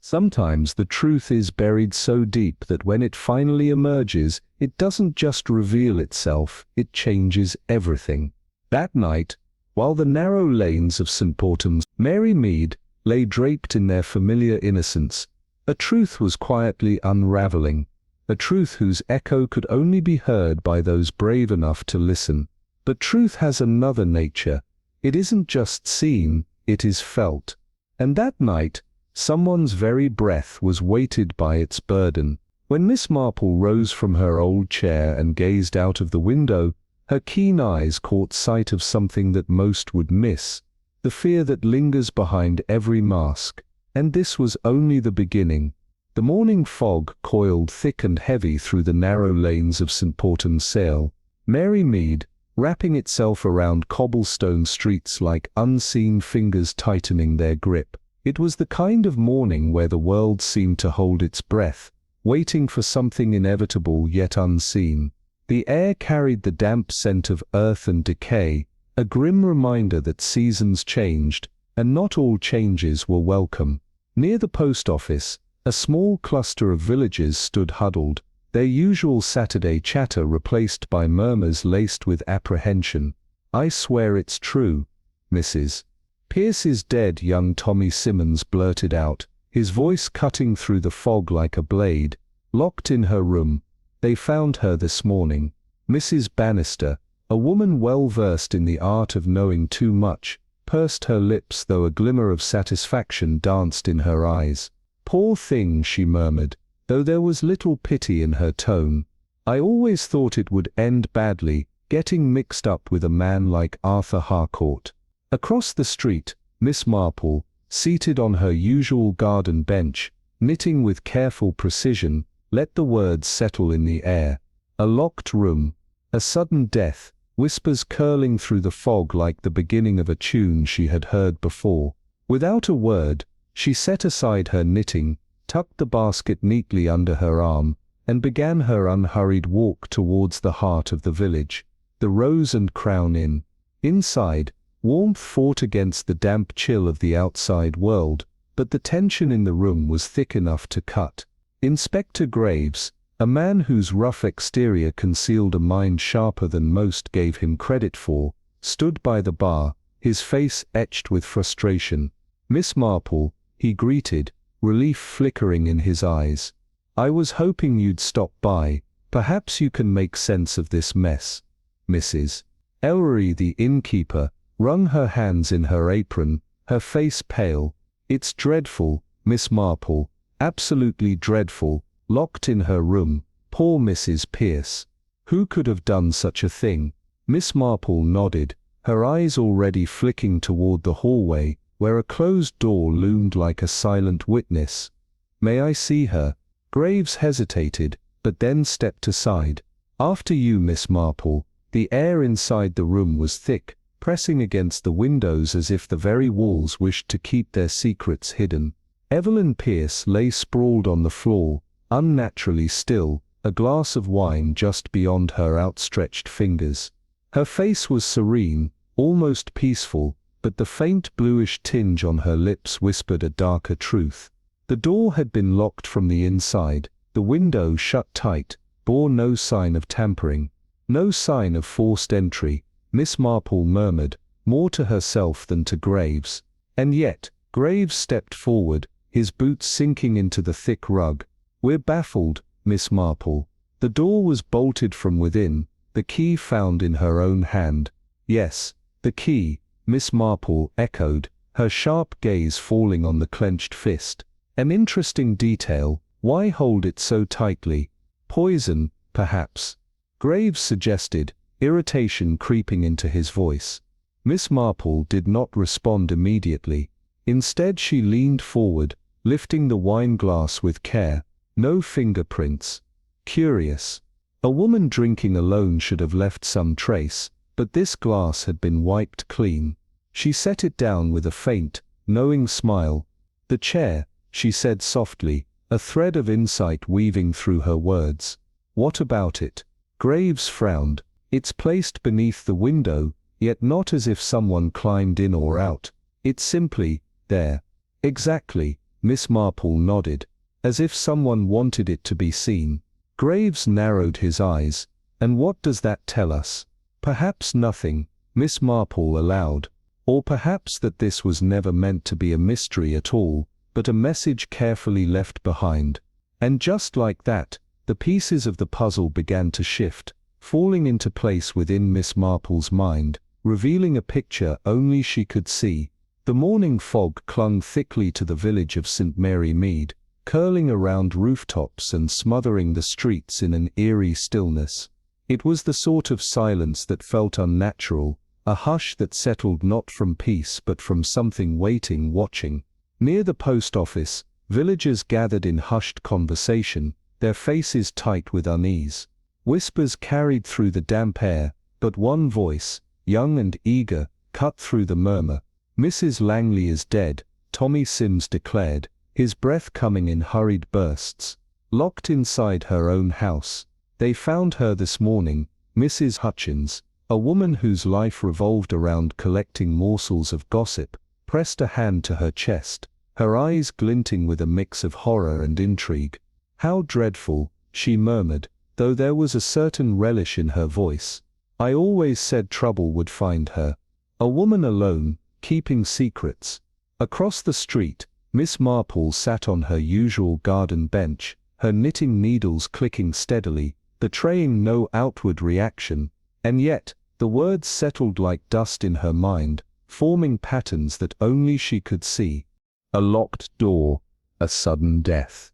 Sometimes the truth is buried so deep that when it finally emerges, it doesn't just reveal itself, it changes everything. That night, while the narrow lanes of St. Portham's, Mary Mead, lay draped in their familiar innocence, a truth was quietly unraveling, a truth whose echo could only be heard by those brave enough to listen. But truth has another nature. It isn't just seen, it is felt. And that night, someone's very breath was weighted by its burden. When Miss Marple rose from her old chair and gazed out of the window, her keen eyes caught sight of something that most would miss, the fear that lingers behind every mask. And this was only the beginning. The morning fog coiled thick and heavy through the narrow lanes of St. Portham's Sale. Mary Mead, wrapping itself around cobblestone streets like unseen fingers tightening their grip. It was the kind of morning where the world seemed to hold its breath, waiting for something inevitable yet unseen. The air carried the damp scent of earth and decay, a grim reminder that seasons changed, and not all changes were welcome. Near the post office, a small cluster of villagers stood huddled, their usual Saturday chatter replaced by murmurs laced with apprehension. "I swear it's true, Mrs. Pierce is dead," young Tommy Simmons blurted out, his voice cutting through the fog like a blade. "Locked in her room. They found her this morning." Mrs. Bannister, a woman well versed in the art of knowing too much, pursed her lips though a glimmer of satisfaction danced in her eyes. "Poor thing," she murmured, though there was little pity in her tone. "I always thought it would end badly, getting mixed up with a man like Arthur Harcourt." Across the street, Miss Marple, seated on her usual garden bench, knitting with careful precision, let the words settle in the air. "A locked room, a sudden death," whispers curling through the fog like the beginning of a tune she had heard before. Without a word, she set aside her knitting, tucked the basket neatly under her arm, and began her unhurried walk towards the heart of the village, the Rose and Crown Inn. Inside, warmth fought against the damp chill of the outside world, but the tension in the room was thick enough to cut. Inspector Graves, a man whose rough exterior concealed a mind sharper than most gave him credit for, stood by the bar, his face etched with frustration. "Miss Marple," he greeted, relief flickering in his eyes. "I was hoping you'd stop by. Perhaps you can make sense of this mess." Mrs. Ellery, the innkeeper, wrung her hands in her apron, her face pale. "It's dreadful, Miss Marple, absolutely dreadful. Locked in her room, poor Mrs. Pierce. Who could have done such a thing?" Miss Marple nodded, her eyes already flicking toward the hallway, where a closed door loomed like a silent witness. "May I see her?" Graves hesitated, but then stepped aside. "After you, Miss Marple." The air inside the room was thick, pressing against the windows as if the very walls wished to keep their secrets hidden. Evelyn Pierce lay sprawled on the floor, unnaturally still, a glass of wine just beyond her outstretched fingers. Her face was serene, almost peaceful, but the faint bluish tinge on her lips whispered a darker truth. The door had been locked from the inside, the window shut tight, bore no sign of tampering, no sign of forced entry. Miss Marple murmured, more to herself than to Graves. And yet, Graves stepped forward, his boots sinking into the thick rug. "We're baffled, Miss Marple." The door was bolted from within, the key found in her own hand. "Yes, the key," Miss Marple echoed, her sharp gaze falling on the clenched fist. "An interesting detail. Why hold it so tightly?" "Poison, perhaps," Graves suggested, irritation creeping into his voice. Miss Marple did not respond immediately. Instead she leaned forward, lifting the wine glass with care. No fingerprints. Curious. A woman drinking alone should have left some trace, but this glass had been wiped clean. She set it down with a faint, knowing smile. "The chair," she said softly, a thread of insight weaving through her words. "What about it?" Graves frowned. "It's placed beneath the window, yet not as if someone climbed in or out. It's simply there." "Exactly," Miss Marple nodded, as if someone wanted it to be seen. Graves narrowed his eyes. And what does that tell us? Perhaps nothing, Miss Marple allowed. Or perhaps that this was never meant to be a mystery at all, but a message carefully left behind. And just like that, the pieces of the puzzle began to shift, falling into place within Miss Marple's mind, revealing a picture only she could see. The morning fog clung thickly to the village of St. Mary Mead, curling around rooftops and smothering the streets in an eerie stillness. It was the sort of silence that felt unnatural, a hush that settled not from peace but from something waiting, watching. Near the post office, villagers gathered in hushed conversation, their faces tight with unease. Whispers carried through the damp air, but one voice, young and eager, cut through the murmur. "Mrs. Langley is dead," Tommy Sims declared, his breath coming in hurried bursts. "Locked inside her own house. They found her this morning." Mrs. Hutchins, a woman whose life revolved around collecting morsels of gossip, pressed a hand to her chest, her eyes glinting with a mix of horror and intrigue. "How dreadful," she murmured, though there was a certain relish in her voice. "I always said trouble would find her. A woman alone, keeping secrets." Across the street, Miss Marple sat on her usual garden bench, her knitting needles clicking steadily, betraying no outward reaction, and yet, the words settled like dust in her mind, forming patterns that only she could see. A locked door, a sudden death.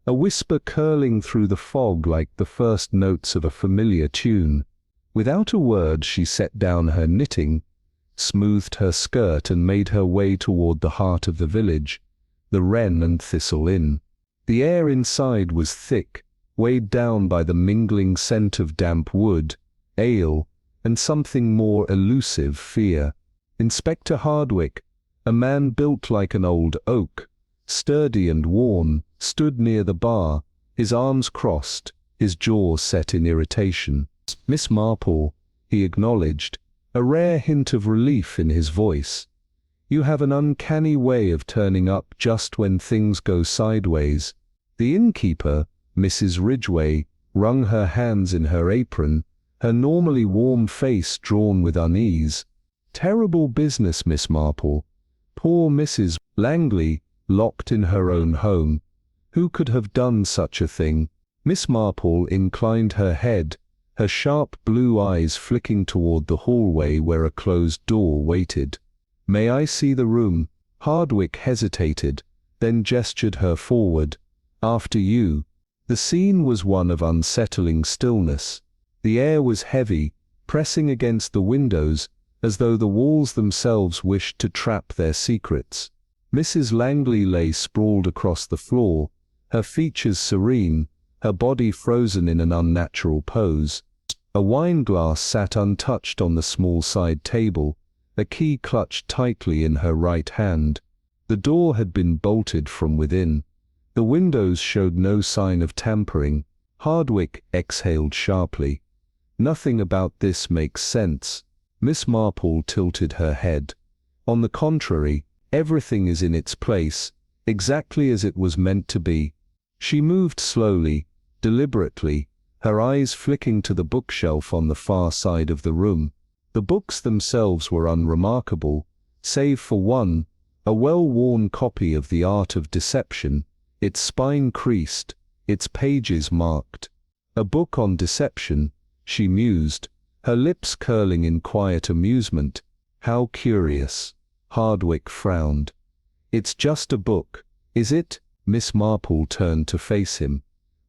A whisper curling through the fog like the first notes of a familiar tune. Without a word she set down her knitting, smoothed her skirt and made her way toward the heart of the village, the Wren and Thistle Inn. The air inside was thick, weighed down by the mingling scent of damp wood, ale, and something more elusive, fear. Inspector Hardwick, a man built like an old oak, sturdy and worn, stood near the bar, his arms crossed, his jaw set in irritation. "Miss Marple," he acknowledged, a rare hint of relief in his voice. "You have an uncanny way of turning up just when things go sideways." The innkeeper, Mrs. Ridgway, wrung her hands in her apron, her normally warm face drawn with unease. "Terrible business, Miss Marple. Poor Mrs. Langley, locked in her own home. Who could have done such a thing?" Miss Marple inclined her head, her sharp blue eyes flicking toward the hallway where a closed door waited. "May I see the room?" Hardwick hesitated, then gestured her forward. "After you." The scene was one of unsettling stillness. The air was heavy, pressing against the windows, as though the walls themselves wished to trap their secrets. Mrs. Langley lay sprawled across the floor, her features serene, her body frozen in an unnatural pose. A wineglass sat untouched on the small side table, a key clutched tightly in her right hand. The door had been bolted from within. The windows showed no sign of tampering. Hardwick exhaled sharply. "Nothing about this makes sense." Miss Marple tilted her head. "On the contrary, everything is in its place, exactly as it was meant to be." She moved slowly, deliberately, her eyes flicking to the bookshelf on the far side of the room. The books themselves were unremarkable, save for one, a well-worn copy of The Art of Deception, its spine creased, its pages marked. A book on deception, she mused, her lips curling in quiet amusement. How curious. Hardwick frowned. "It's just a book, is it?" Miss Marple turned to face him.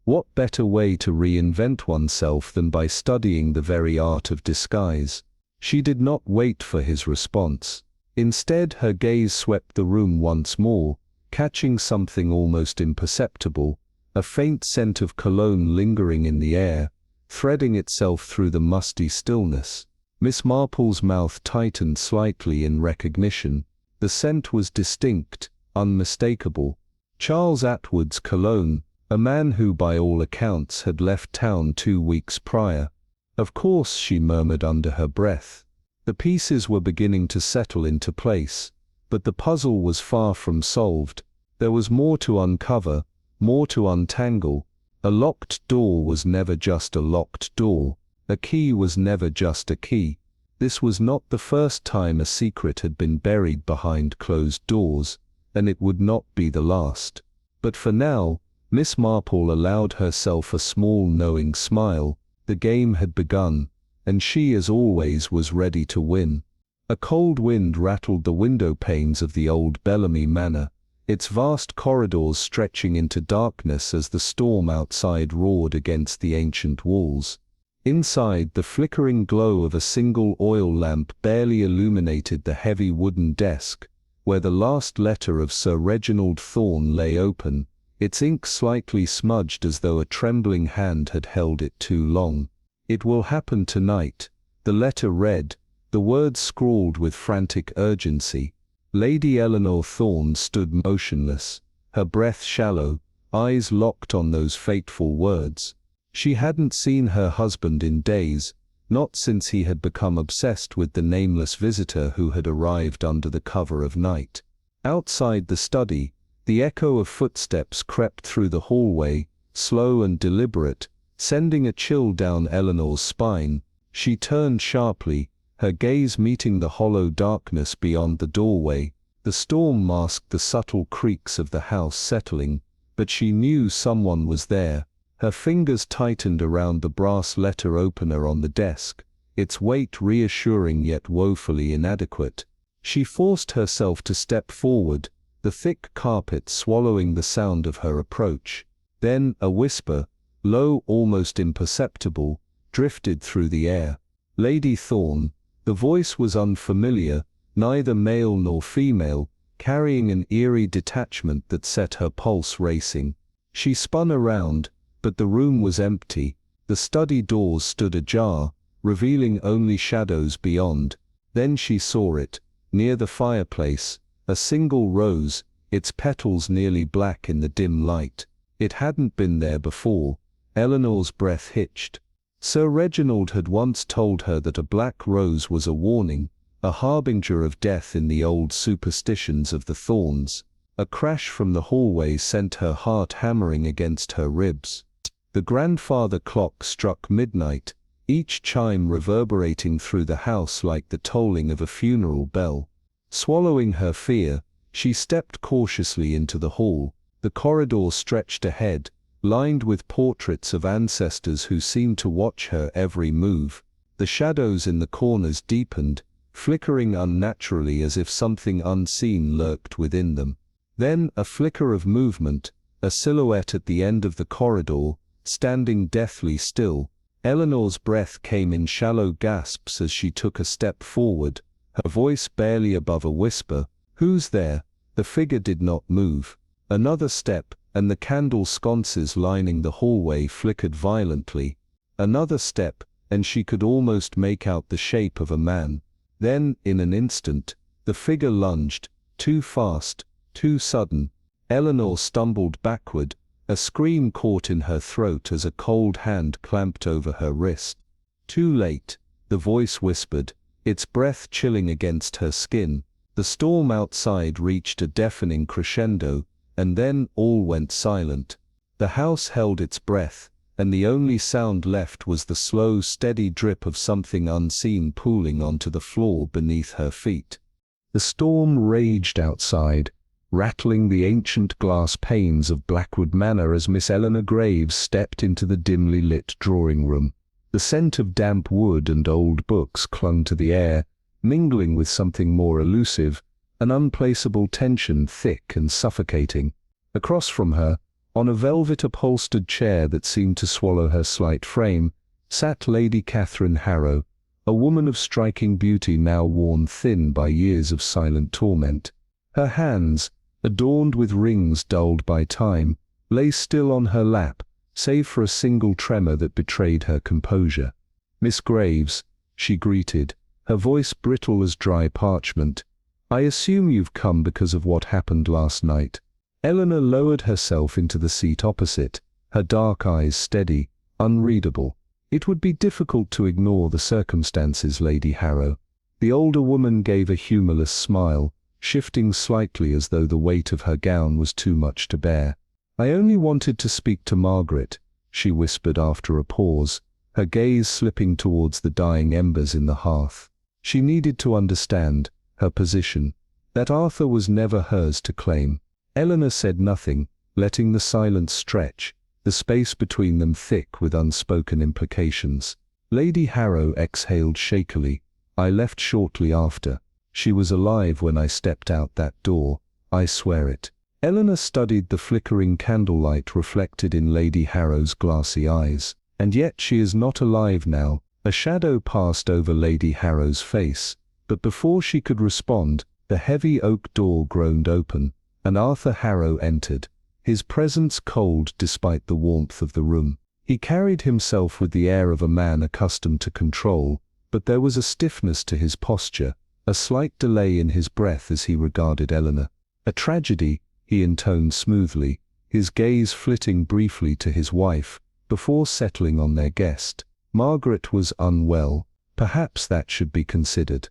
What better way to reinvent oneself than by studying the very art of disguise? She did not wait for his response. Instead, her gaze swept the room once more, catching something almost imperceptible, a faint scent of cologne lingering in the air, threading itself through the musty stillness. Miss Marple's mouth tightened slightly in recognition. The scent was distinct, unmistakable. Charles Atwood's cologne, a man who by all accounts had left town 2 weeks prior. "Of course," she murmured under her breath. The pieces were beginning to settle into place, but the puzzle was far from solved. There was more to uncover, more to untangle. A locked door was never just a locked door. A key was never just a key. This was not the first time a secret had been buried behind closed doors, and it would not be the last. But for now, Miss Marple allowed herself a small knowing smile. The game had begun, and she as always was ready to win. A cold wind rattled the window panes of the old Bellamy Manor, its vast corridors stretching into darkness as the storm outside roared against the ancient walls. Inside, the flickering glow of a single oil lamp barely illuminated the heavy wooden desk, where the last letter of Sir Reginald Thorne lay open, its ink slightly smudged as though a trembling hand had held it too long. "It will happen tonight," the letter read, the words scrawled with frantic urgency. Lady Eleanor Thorne stood motionless, her breath shallow, eyes locked on those fateful words. She hadn't seen her husband in days, not since he had become obsessed with the nameless visitor who had arrived under the cover of night. Outside the study, the echo of footsteps crept through the hallway, slow and deliberate, sending a chill down Eleanor's spine. She turned sharply, her gaze meeting the hollow darkness beyond the doorway. The storm masked the subtle creaks of the house settling, but she knew someone was there. Her fingers tightened around the brass letter opener on the desk, its weight reassuring yet woefully inadequate. She forced herself to step forward, the thick carpet swallowing the sound of her approach. Then a whisper, low, almost imperceptible, drifted through the air. "Lady Thorne." The voice was unfamiliar, neither male nor female, carrying an eerie detachment that set her pulse racing. She spun around, but the room was empty. The study doors stood ajar, revealing only shadows beyond. Then she saw it, near the fireplace, a single rose, its petals nearly black in the dim light. It hadn't been there before. Eleanor's breath hitched. Sir Reginald had once told her that a black rose was a warning, a harbinger of death in the old superstitions of the Thorns. A crash from the hallway sent her heart hammering against her ribs. The grandfather clock struck midnight, each chime reverberating through the house like the tolling of a funeral bell. Swallowing her fear, she stepped cautiously into the hall. The corridor stretched ahead, lined with portraits of ancestors who seemed to watch her every move. The shadows in the corners deepened, flickering unnaturally as if something unseen lurked within them. Then a flicker of movement, a silhouette at the end of the corridor, standing deathly still. Eleanor's breath came in shallow gasps as she took a step forward, her voice barely above a whisper. "Who's there?" The figure did not move. Another step, and the candle sconces lining the hallway flickered violently. Another step, and she could almost make out the shape of a man. Then, in an instant, the figure lunged, too fast, too sudden. Eleanor stumbled backward, a scream caught in her throat as a cold hand clamped over her wrist. "Too late," the voice whispered, its breath chilling against her skin. The storm outside reached a deafening crescendo, and then all went silent. The house held its breath, and the only sound left was the slow, steady drip of something unseen pooling onto the floor beneath her feet. The storm raged outside, rattling the ancient glass panes of Blackwood Manor as Miss Eleanor Graves stepped into the dimly lit drawing-room. The scent of damp wood and old books clung to the air, mingling with something more elusive, an unplaceable tension thick and suffocating. Across from her, on a velvet-upholstered chair that seemed to swallow her slight frame, sat Lady Catherine Harrow, a woman of striking beauty now worn thin by years of silent torment. Her hands, adorned with rings dulled by time, lay still on her lap, save for a single tremor that betrayed her composure. "Miss Graves," she greeted, her voice brittle as dry parchment. "I assume you've come because of what happened last night." Eleanor lowered herself into the seat opposite, her dark eyes steady, unreadable. "It would be difficult to ignore the circumstances, Lady Harrow." The older woman gave a humorless smile, shifting slightly as though the weight of her gown was too much to bear. "I only wanted to speak to Margaret," she whispered after a pause, her gaze slipping towards the dying embers in the hearth. She needed to understand her position, that Arthur was never hers to claim. Eleanor said nothing, letting the silence stretch, the space between them thick with unspoken implications. Lady Harrow exhaled shakily. "I left shortly after. She was alive when I stepped out that door, I swear it." Eleanor studied the flickering candlelight reflected in Lady Harrow's glassy eyes. "And yet she is not alive now." A shadow passed over Lady Harrow's face, but before she could respond, the heavy oak door groaned open, and Arthur Harrow entered, his presence cold despite the warmth of the room. He carried himself with the air of a man accustomed to control, but there was a stiffness to his posture, a slight delay in his breath as he regarded Eleanor. "A tragedy," he intoned smoothly, his gaze flitting briefly to his wife, before settling on their guest. "Margaret was unwell, perhaps that should be considered."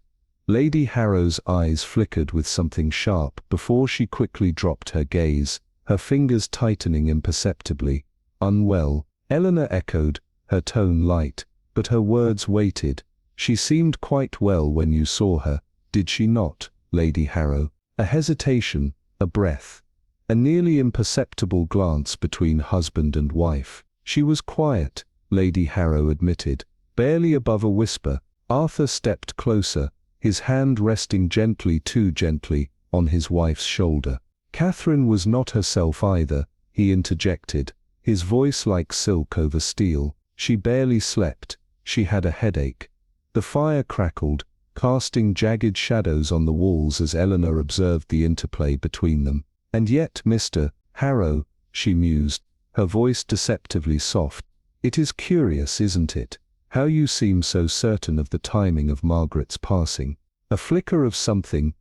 Lady Harrow's eyes flickered with something sharp before she quickly dropped her gaze, her fingers tightening imperceptibly. "Unwell," Eleanor echoed, her tone light, but her words weighted. "She seemed quite well when you saw her, did she not, Lady Harrow?" A hesitation, a breath, a nearly imperceptible glance between husband and wife. "She was quiet," Lady Harrow admitted, barely above a whisper. Arthur stepped closer, his hand resting gently, too gently, on his wife's shoulder. "Catherine was not herself either," he interjected, his voice like silk over steel. "She barely slept, she had a headache." The fire crackled, casting jagged shadows on the walls as Eleanor observed the interplay between them. "And yet, Mr. Harrow," she mused, her voice deceptively soft, "it is curious, isn't it, how you seem so certain of the timing of Margaret's passing." A flicker of something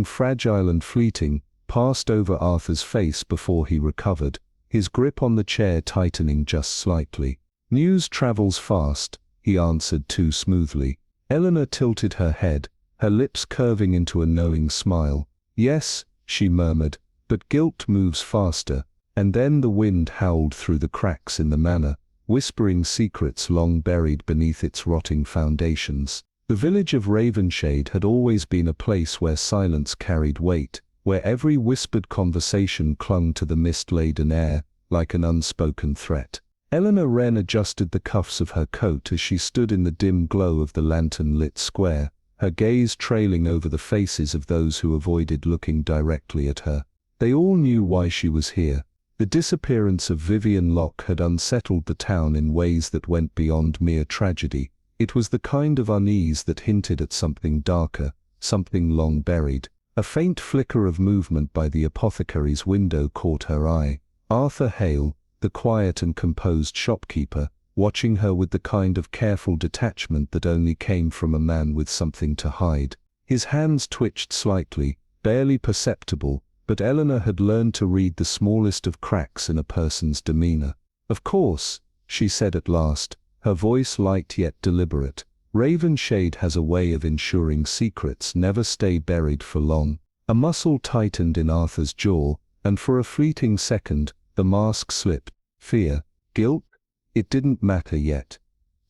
fragile and fleeting, passed over Arthur's face before he recovered, his grip on the chair tightening just slightly. "News travels fast," he answered too smoothly. Eleanor tilted her head, her lips curving into a knowing smile. "Yes," she murmured, "but guilt moves faster." And then the wind howled through the cracks in the manor, whispering secrets long buried beneath its rotting foundations. The village of Ravenshade had always been a place where silence carried weight, where every whispered conversation clung to the mist-laden air, like an unspoken threat. Eleanor Wren adjusted the cuffs of her coat as she stood in the dim glow of the lantern-lit square, her gaze trailing over the faces of those who avoided looking directly at her. They all knew why she was here. The disappearance of Vivian Locke had unsettled the town in ways that went beyond mere tragedy. It was the kind of unease that hinted at something darker, something long buried. A faint flicker of movement by the apothecary's window caught her eye. Arthur Hale, the quiet and composed shopkeeper, watching her with the kind of careful detachment that only came from a man with something to hide. His hands twitched slightly, barely perceptible, but Eleanor had learned to read the smallest of cracks in a person's demeanor. "Of course," she said at last, her voice light yet deliberate. "Ravenshade has a way of ensuring secrets never stay buried for long." A muscle tightened in Arthur's jaw, and for a fleeting second, the mask slipped. Fear? Guilt? It didn't matter yet.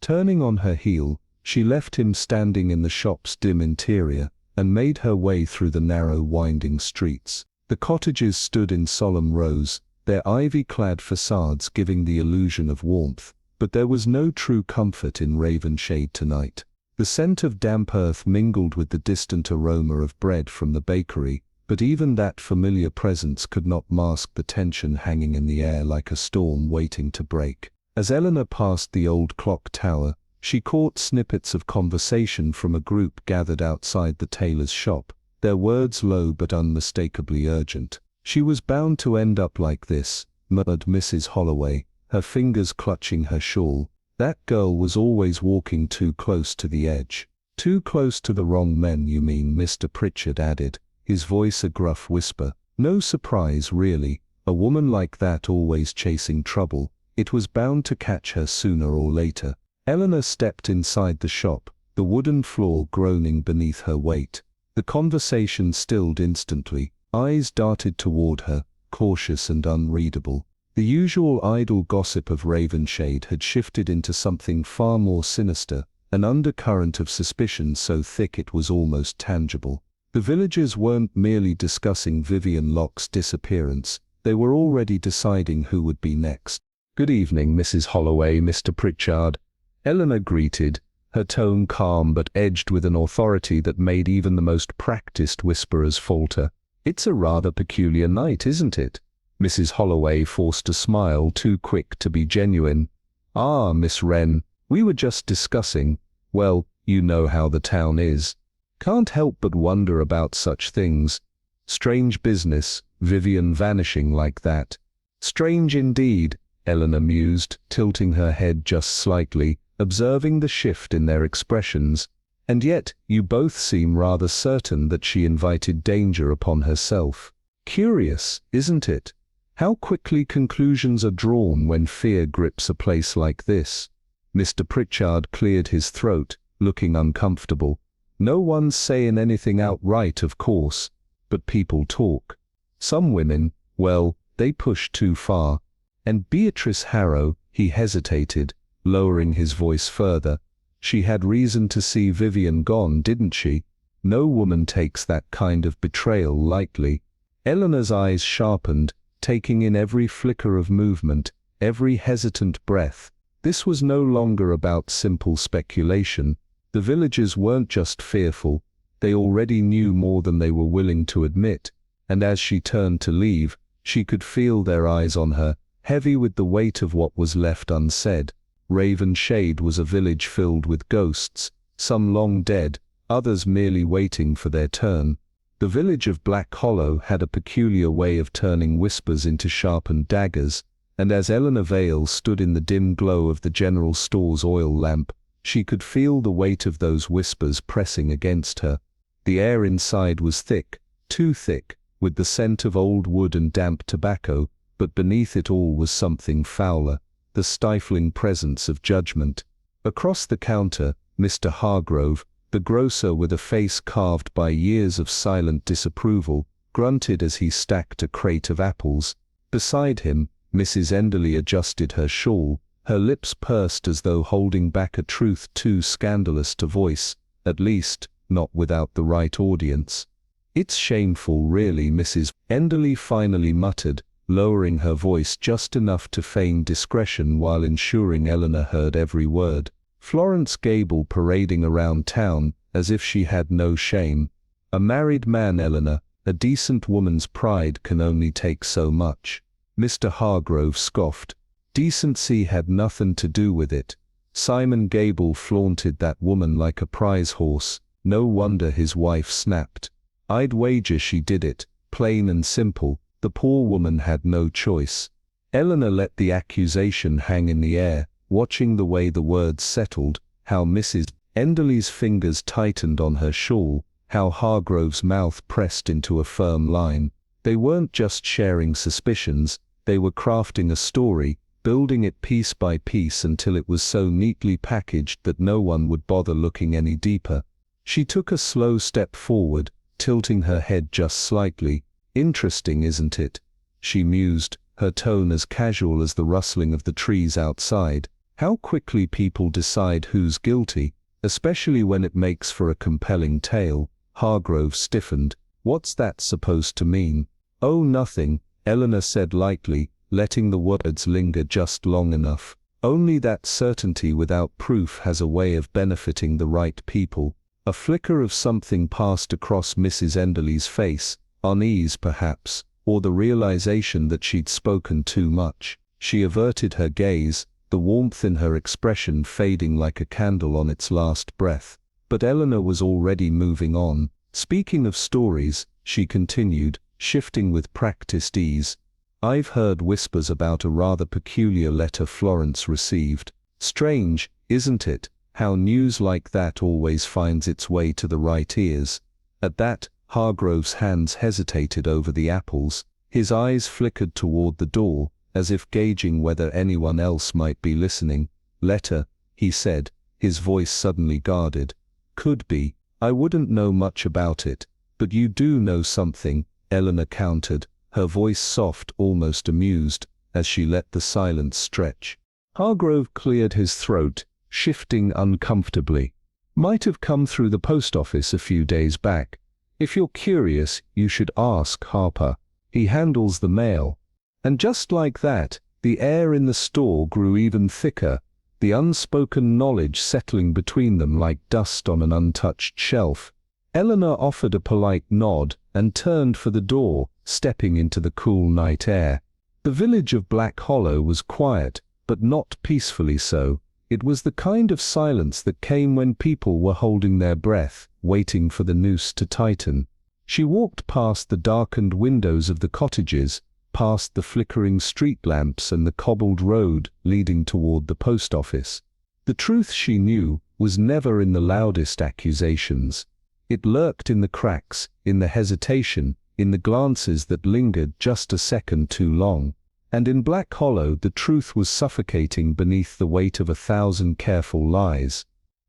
Turning on her heel, she left him standing in the shop's dim interior, and made her way through the narrow winding streets. The cottages stood in solemn rows, their ivy-clad facades giving the illusion of warmth, but there was no true comfort in Ravenshade tonight. The scent of damp earth mingled with the distant aroma of bread from the bakery, but even that familiar presence could not mask the tension hanging in the air like a storm waiting to break. As Eleanor passed the old clock tower, she caught snippets of conversation from a group gathered outside the tailor's shop, their words low but unmistakably urgent. "She was bound to end up like this," murmured Mrs. Holloway, her fingers clutching her shawl. "That girl was always walking too close to the edge." "Too close to the wrong men, you mean," Mr. Pritchard added, his voice a gruff whisper. "No surprise, really. A woman like that always chasing trouble. It was bound to catch her sooner or later." Eleanor stepped inside the shop, the wooden floor groaning beneath her weight. The conversation stilled instantly. Eyes darted toward her, cautious and unreadable. The usual idle gossip of Ravenshade had shifted into something far more sinister, an undercurrent of suspicion so thick it was almost tangible. The villagers weren't merely discussing Vivian Locke's disappearance, they were already deciding who would be next. "Good evening, Mrs. Holloway, Mr. Pritchard," Eleanor greeted, her tone calm but edged with an authority that made even the most practiced whisperers falter. "It's a rather peculiar night, isn't it?" Mrs. Holloway forced a smile too quick to be genuine. "Ah, Miss Wren, we were just discussing, well, you know how the town is. Can't help but wonder about such things. Strange business, Vivian vanishing like that." "Strange indeed," Eleanor mused, tilting her head just slightly, observing the shift in their expressions. "And yet, you both seem rather certain that she invited danger upon herself. Curious, isn't it? How quickly conclusions are drawn when fear grips a place like this." Mr. Pritchard cleared his throat, looking uncomfortable. "No one's saying anything outright, of course, but people talk. Some women, well, they push too far. And Beatrice Harrow," he hesitated, lowering his voice further. "She had reason to see Vivian gone, didn't she? No woman takes that kind of betrayal lightly." Eleanor's eyes sharpened, taking in every flicker of movement, every hesitant breath. This was no longer about simple speculation. The villagers weren't just fearful, they already knew more than they were willing to admit, and as she turned to leave, she could feel their eyes on her, heavy with the weight of what was left unsaid. Ravenshade was a village filled with ghosts, some long dead, others merely waiting for their turn. The village of Black Hollow had a peculiar way of turning whispers into sharpened daggers, and as Eleanor Vale stood in the dim glow of the general store's oil lamp, she could feel the weight of those whispers pressing against her. The air inside was thick, too thick, with the scent of old wood and damp tobacco, but beneath it all was something fouler, the stifling presence of judgment. Across the counter, Mr. Hargrove, the grocer with a face carved by years of silent disapproval, grunted as he stacked a crate of apples. Beside him, Mrs. Enderley adjusted her shawl, her lips pursed as though holding back a truth too scandalous to voice, at least, not without the right audience. "It's shameful, really," Mrs. Enderley finally muttered, lowering her voice just enough to feign discretion while ensuring Eleanor heard every word. "Florence Gable parading around town as if she had no shame. A married man, Eleanor, a decent woman's pride can only take so much." Mr. Hargrove scoffed. "Decency had nothing to do with it. Simon Gable flaunted that woman like a prize horse, no wonder his wife snapped. I'd wager she did it, plain and simple, the poor woman had no choice." Eleanor let the accusation hang in the air, watching the way the words settled, how Mrs. Enderley's fingers tightened on her shawl, how Hargrove's mouth pressed into a firm line. They weren't just sharing suspicions, they were crafting a story, building it piece by piece until it was so neatly packaged that no one would bother looking any deeper. She took a slow step forward, tilting her head just slightly. "Interesting, isn't it?" she mused, her tone as casual as the rustling of the trees outside. "How quickly people decide who's guilty, especially when it makes for a compelling tale." Hargrove stiffened. "What's that supposed to mean?" "Oh, nothing," Eleanor said lightly, letting the words linger just long enough. "Only that certainty without proof has a way of benefiting the right people." A flicker of something passed across Mrs. Enderley's face, unease perhaps, or the realization that she'd spoken too much. She averted her gaze, the warmth in her expression fading like a candle on its last breath. But Eleanor was already moving on. "Speaking of stories," she continued, shifting with practiced ease, "I've heard whispers about a rather peculiar letter Florence received. Strange, isn't it, how news like that always finds its way to the right ears?" At that, Hargrove's hands hesitated over the apples. His eyes flickered toward the door, as if gauging whether anyone else might be listening. "Letter," he said, his voice suddenly guarded. "Could be. I wouldn't know much about it, but you do know something, Eleanor countered, her voice soft, almost amused, as she let the silence stretch. Hargrove cleared his throat, shifting uncomfortably. Might have come through the post office a few days back. If you're curious, you should ask Harper. He handles the mail. And just like that, the air in the store grew even thicker, the unspoken knowledge settling between them like dust on an untouched shelf. Eleanor offered a polite nod and turned for the door, stepping into the cool night air. The village of Black Hollow was quiet, but not peacefully so. It was the kind of silence that came when people were holding their breath, waiting for the noose to tighten. She walked past the darkened windows of the cottages, past the flickering street lamps and the cobbled road leading toward the post office. The truth, she knew, was never in the loudest accusations. It lurked in the cracks, in the hesitation, in the glances that lingered just a second too long. And in Black Hollow the truth was suffocating beneath the weight of 1,000 careful lies.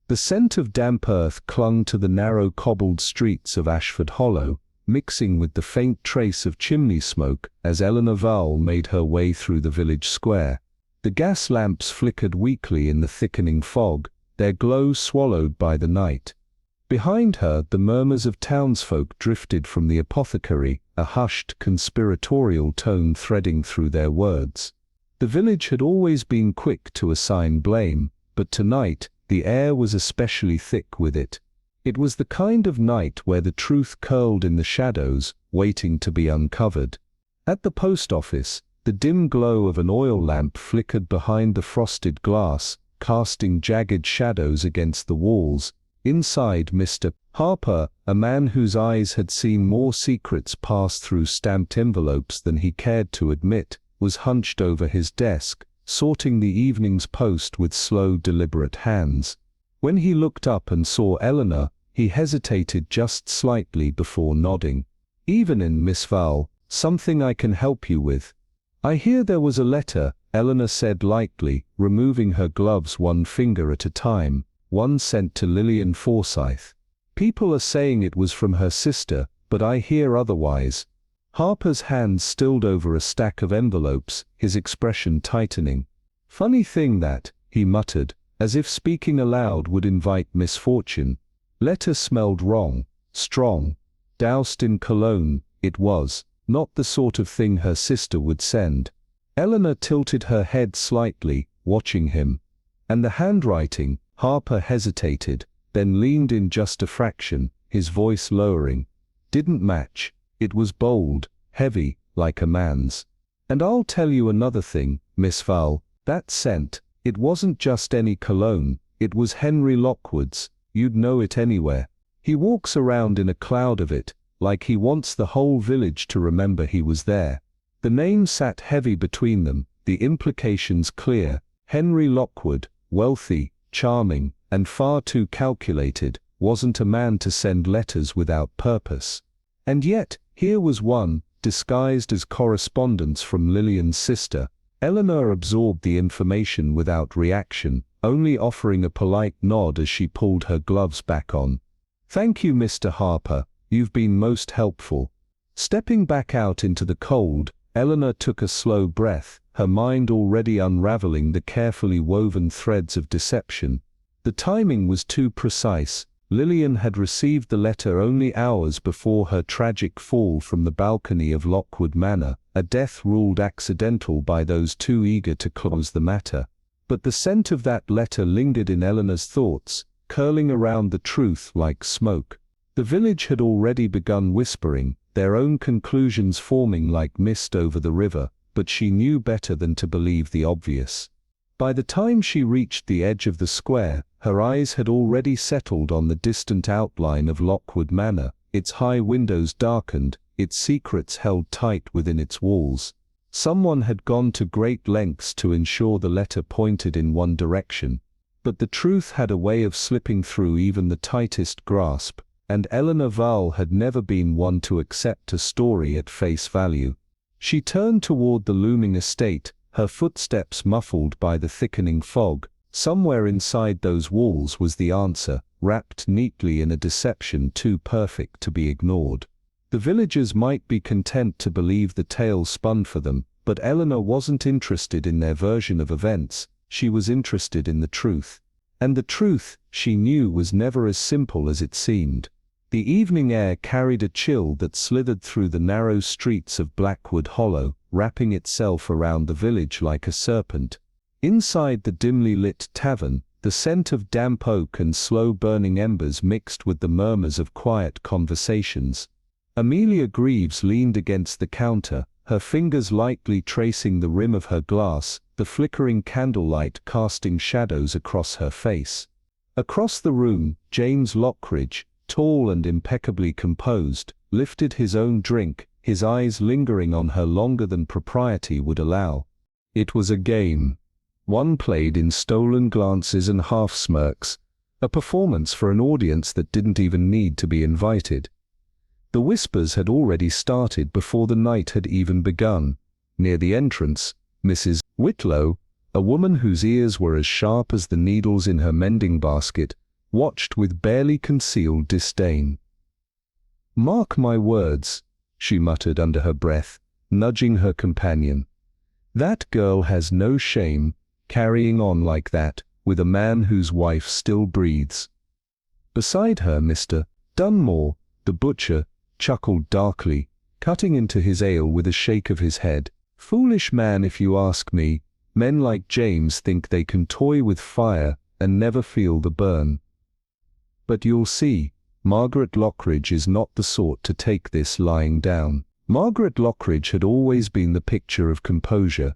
The scent of damp earth clung to the narrow cobbled streets of Ashford Hollow, mixing with the faint trace of chimney smoke as Eleanor Vowell made her way through the village square. The gas lamps flickered weakly in the thickening fog, their glow swallowed by the night. Behind her the murmurs of townsfolk drifted from the apothecary, a hushed, conspiratorial tone threading through their words. The village had always been quick to assign blame, but tonight the air was especially thick with it. It was the kind of night where the truth curled in the shadows, waiting to be uncovered. At the post office, the dim glow of an oil lamp flickered behind the frosted glass, casting jagged shadows against the walls. Inside, Mr. Harper, a man whose eyes had seen more secrets pass through stamped envelopes than he cared to admit, was hunched over his desk, sorting the evening's post with slow, deliberate hands. When he looked up and saw Eleanor, he hesitated just slightly before nodding. "Evening, Miss Vowell, something I can help you with?" "I hear there was a letter," Eleanor said lightly, removing her gloves one finger at a time, "one sent to Lillian Forsyth. People are saying it was from her sister, but I hear otherwise." Harper's hand stilled over a stack of envelopes, his expression tightening. "Funny thing that," he muttered, as if speaking aloud would invite misfortune. Letter smelled wrong, strong, doused in cologne. It was not the sort of thing her sister would send. Eleanor tilted her head slightly, watching him. And the handwriting, Harper hesitated, then leaned in just a fraction, his voice lowering, didn't match. It was bold, heavy, like a man's. "And I'll tell you another thing, Miss Vowell, that scent, it wasn't just any cologne, it was Henry Lockwood's. You'd know it anywhere. He walks around in a cloud of it, like he wants the whole village to remember he was there." The name sat heavy between them, the implications clear. Henry Lockwood, wealthy, charming, and far too calculated, wasn't a man to send letters without purpose. And yet, here was one, disguised as correspondence from Lillian's sister. Eleanor absorbed the information without reaction, only offering a polite nod as she pulled her gloves back on. "Thank you, Mr. Harper, you've been most helpful." Stepping back out into the cold, Eleanor took a slow breath, her mind already unraveling the carefully woven threads of deception. The timing was too precise. Lillian had received the letter only hours before her tragic fall from the balcony of Lockwood Manor, a death ruled accidental by those too eager to close the matter. But the scent of that letter lingered in Eleanor's thoughts, curling around the truth like smoke. The village had already begun whispering, their own conclusions forming like mist over the river, but she knew better than to believe the obvious. By the time she reached the edge of the square, her eyes had already settled on the distant outline of Lockwood Manor, its high windows darkened, its secrets held tight within its walls. Someone had gone to great lengths to ensure the letter pointed in one direction. But the truth had a way of slipping through even the tightest grasp, and Eleanor Vowell had never been one to accept a story at face value. She turned toward the looming estate, her footsteps muffled by the thickening fog, Somewhere inside those walls was the answer, wrapped neatly in a deception too perfect to be ignored. The villagers might be content to believe the tale spun for them, but Eleanor wasn't interested in their version of events, she was interested in the truth. And the truth, she knew, was never as simple as it seemed. The evening air carried a chill that slithered through the narrow streets of Blackwood Hollow, wrapping itself around the village like a serpent. Inside the dimly lit tavern, the scent of damp oak and slow-burning embers mixed with the murmurs of quiet conversations. Amelia Greaves leaned against the counter, her fingers lightly tracing the rim of her glass, the flickering candlelight casting shadows across her face. Across the room, James Lockridge, tall and impeccably composed, lifted his own drink, his eyes lingering on her longer than propriety would allow. It was a game. One played in stolen glances and half-smirks, a performance for an audience that didn't even need to be invited. The whispers had already started before the night had even begun. Near the entrance, Mrs. Whitlow, a woman whose ears were as sharp as the needles in her mending basket, watched with barely concealed disdain. "Mark my words," she muttered under her breath, nudging her companion. "That girl has no shame, carrying on like that, with a man whose wife still breathes." Beside her, Mr. Dunmore, the butcher, chuckled darkly, cutting into his ale with a shake of his head. "Foolish man, if you ask me. Men like James think they can toy with fire and never feel the burn. But you'll see, Margaret Lockridge is not the sort to take this lying down." Margaret Lockridge had always been the picture of composure,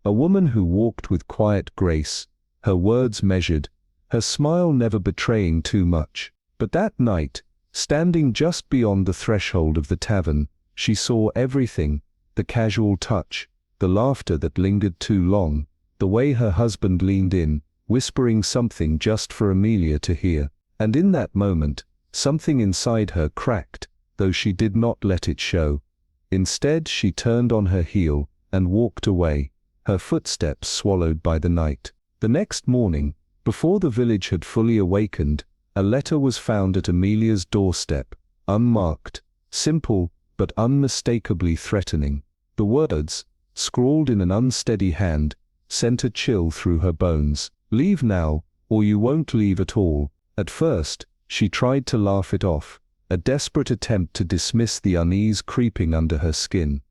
a woman who walked with quiet grace, her words measured, her smile never betraying too much. But that night, standing just beyond the threshold of the tavern, she saw everything, the casual touch, the laughter that lingered too long, the way her husband leaned in, whispering something just for Amelia to hear. And in that moment, something inside her cracked, though she did not let it show. Instead, she turned on her heel and walked away, her footsteps swallowed by the night. The next morning, before the village had fully awakened, a letter was found at Amelia's doorstep, unmarked, simple, but unmistakably threatening. The words, scrawled in an unsteady hand, sent a chill through her bones. "Leave now, or you won't leave at all." At first, she tried to laugh it off, a desperate attempt to dismiss the unease creeping under her skin.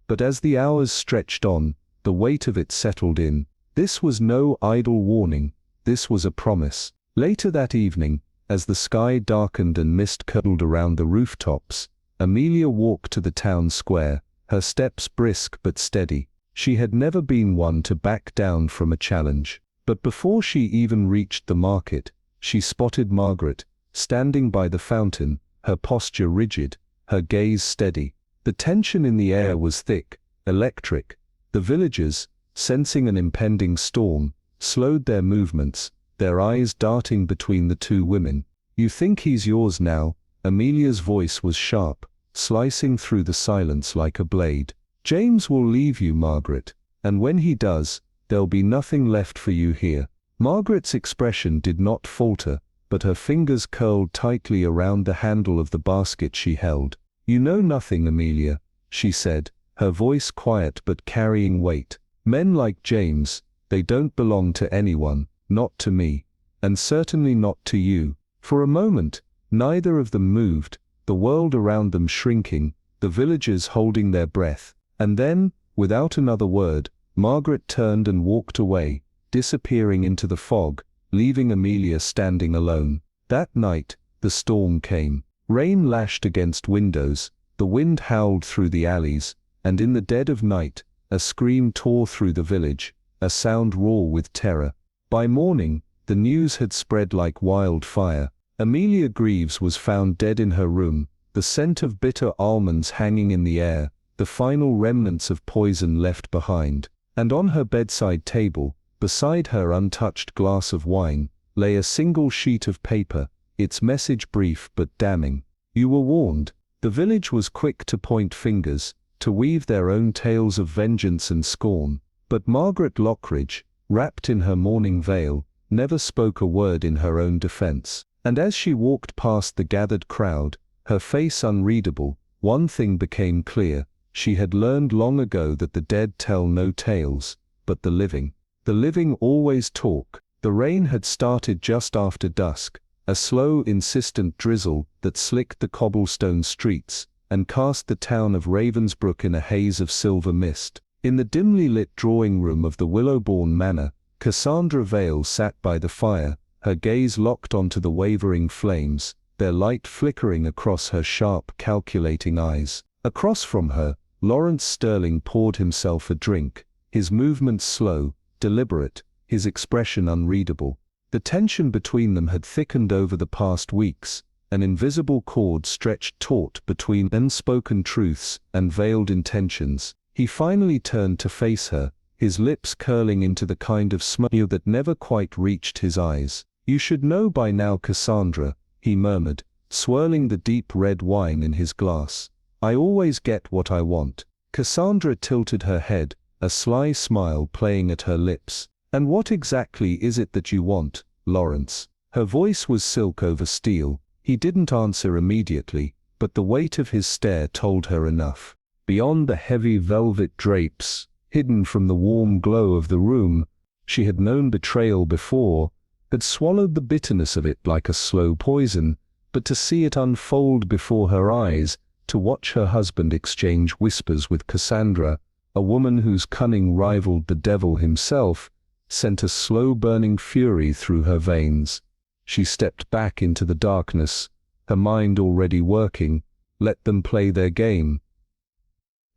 But as the hours stretched on, the weight of it settled in. This was no idle warning, this was a promise. Later that evening, as the sky darkened and mist curled around the rooftops, Amelia walked to the town square, her steps brisk but steady. She had never been one to back down from a challenge. But before she even reached the market, she spotted Margaret, standing by the fountain, her posture rigid, her gaze steady. The tension in the air was thick, electric. The villagers, sensing an impending storm, slowed their movements, their eyes darting between the two women. "You think he's yours now?" Amelia's voice was sharp, slicing through the silence like a blade. "James will leave you, Margaret, and when he does, there'll be nothing left for you here." Margaret's expression did not falter, but her fingers curled tightly around the handle of the basket she held. "You know nothing, Amelia," she said, her voice quiet but carrying weight. "Men like James, they don't belong to anyone, not to me, and certainly not to you." For a moment, neither of them moved, the world around them shrinking, the villagers holding their breath. And then, without another word, Margaret turned and walked away, disappearing into the fog, leaving Amelia standing alone. That night, the storm came. Rain lashed against windows, the wind howled through the alleys, and in the dead of night, a scream tore through the village, a sound raw with terror. By morning, the news had spread like wildfire. Amelia Greaves was found dead in her room, the scent of bitter almonds hanging in the air, the final remnants of poison left behind. And on her bedside table, beside her untouched glass of wine, lay a single sheet of paper, its message brief but damning. "You were warned." The village was quick to point fingers, to weave their own tales of vengeance and scorn. But Margaret Lockridge, wrapped in her mourning veil, never spoke a word in her own defense. And as she walked past the gathered crowd, her face unreadable, one thing became clear: she had learned long ago that the dead tell no tales, but the living. The living always talk. The rain had started just after dusk, a slow, insistent drizzle that slicked the cobblestone streets and cast the town of Ravensbrook in a haze of silver mist. In the dimly lit drawing room of the Willowbourne Manor, Cassandra Vale sat by the fire, her gaze locked onto the wavering flames, their light flickering across her sharp, calculating eyes. Across from her, Lawrence Sterling poured himself a drink, his movements slow, deliberate, his expression unreadable. The tension between them had thickened over the past weeks, an invisible cord stretched taut between unspoken truths and veiled intentions. He finally turned to face her, his lips curling into the kind of smile that never quite reached his eyes. "You should know by now, Cassandra," he murmured, swirling the deep red wine in his glass. "I always get what I want." Cassandra tilted her head, a sly smile playing at her lips. "And what exactly is it that you want, Lawrence?" Her voice was silk over steel. He didn't answer immediately, but the weight of his stare told her enough. Beyond the heavy velvet drapes, hidden from the warm glow of the room, she had known betrayal before, had swallowed the bitterness of it like a slow poison, but to see it unfold before her eyes, to watch her husband exchange whispers with Cassandra, a woman whose cunning rivaled the devil himself, sent a slow-burning fury through her veins. She stepped back into the darkness, her mind already working. Let them play their game.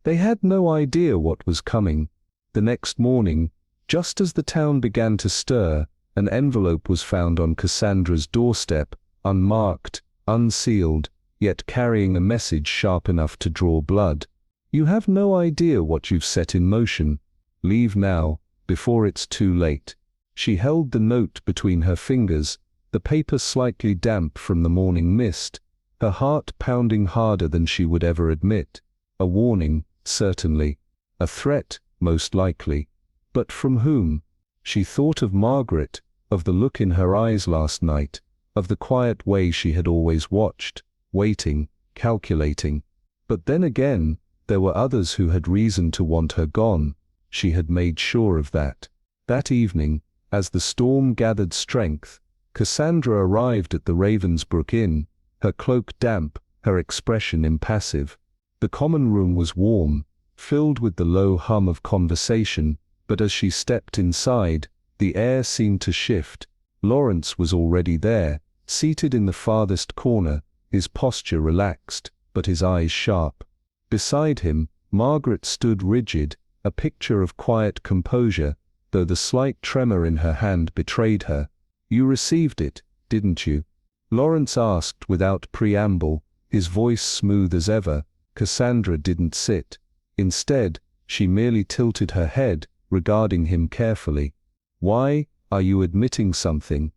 They had no idea what was coming. The next morning, just as the town began to stir, an envelope was found on Cassandra's doorstep, unmarked, unsealed, yet carrying a message sharp enough to draw blood. "You have no idea what you've set in motion. Leave now, before it's too late." She held the note between her fingers, the paper slightly damp from the morning mist, her heart pounding harder than she would ever admit. A warning, certainly. A threat, most likely. But from whom? She thought of Margaret, of the look in her eyes last night, of the quiet way she had always watched, waiting, calculating. But then again, there were others who had reason to want her gone. She had made sure of that. That evening, as the storm gathered strength, Cassandra arrived at the Ravensbrook Inn, her cloak damp, her expression impassive. The common room was warm, filled with the low hum of conversation, but as she stepped inside, the air seemed to shift. Lawrence was already there, seated in the farthest corner, his posture relaxed, but his eyes sharp. Beside him, Margaret stood rigid, a picture of quiet composure, though the slight tremor in her hand betrayed her. "You received it, didn't you?" Lawrence asked without preamble, his voice smooth as ever. Cassandra didn't sit. Instead, she merely tilted her head, regarding him carefully. "Why, are you admitting something?"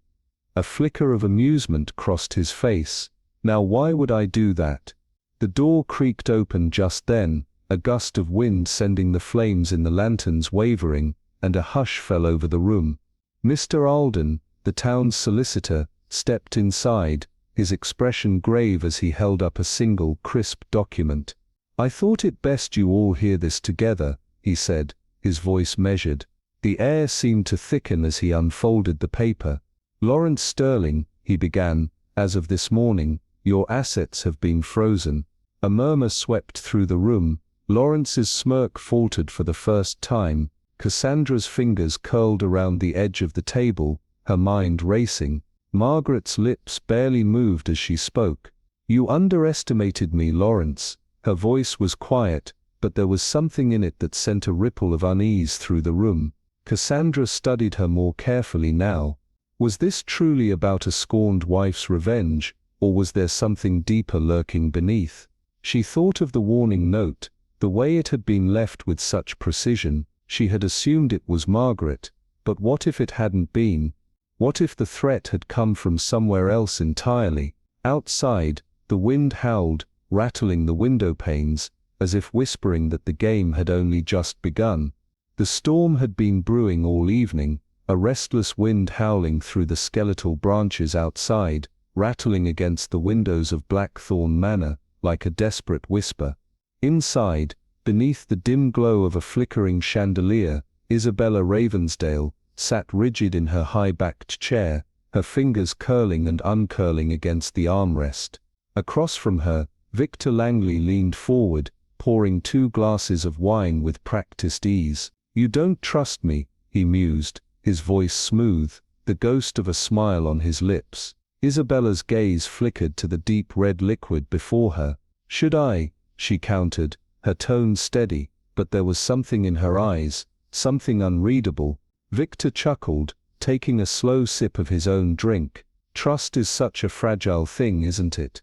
A flicker of amusement crossed his face. "Now why would I do that?" The door creaked open just then, a gust of wind sending the flames in the lanterns wavering, and a hush fell over the room. Mr. Alden, the town's solicitor, stepped inside, his expression grave as he held up a single, crisp document. "I thought it best you all hear this together," he said, his voice measured. The air seemed to thicken as he unfolded the paper. "Lawrence Sterling," he began, "as of this morning, your assets have been frozen." A murmur swept through the room. Lawrence's smirk faltered for the first time. Cassandra's fingers curled around the edge of the table, her mind racing. Margaret's lips barely moved as she spoke. "You underestimated me, Lawrence." Her voice was quiet, but there was something in it that sent a ripple of unease through the room. Cassandra studied her more carefully now. Was this truly about a scorned wife's revenge, or was there something deeper lurking beneath? She thought of the warning note, the way it had been left with such precision. She had assumed it was Margaret, but what if it hadn't been? What if the threat had come from somewhere else entirely? Outside, the wind howled, rattling the window panes, as if whispering that the game had only just begun. The storm had been brewing all evening, a restless wind howling through the skeletal branches outside, rattling against the windows of Blackthorn Manor, like a desperate whisper. Inside, beneath the dim glow of a flickering chandelier, Isabella Ravensdale sat rigid in her high-backed chair, her fingers curling and uncurling against the armrest. Across from her, Victor Langley leaned forward, pouring 2 glasses of wine with practiced ease. "You don't trust me," he mused, his voice smooth, the ghost of a smile on his lips. Isabella's gaze flickered to the deep red liquid before her. "Should I?" she countered, her tone steady, but there was something in her eyes, something unreadable. Victor chuckled, taking a slow sip of his own drink. "Trust is such a fragile thing, isn't it?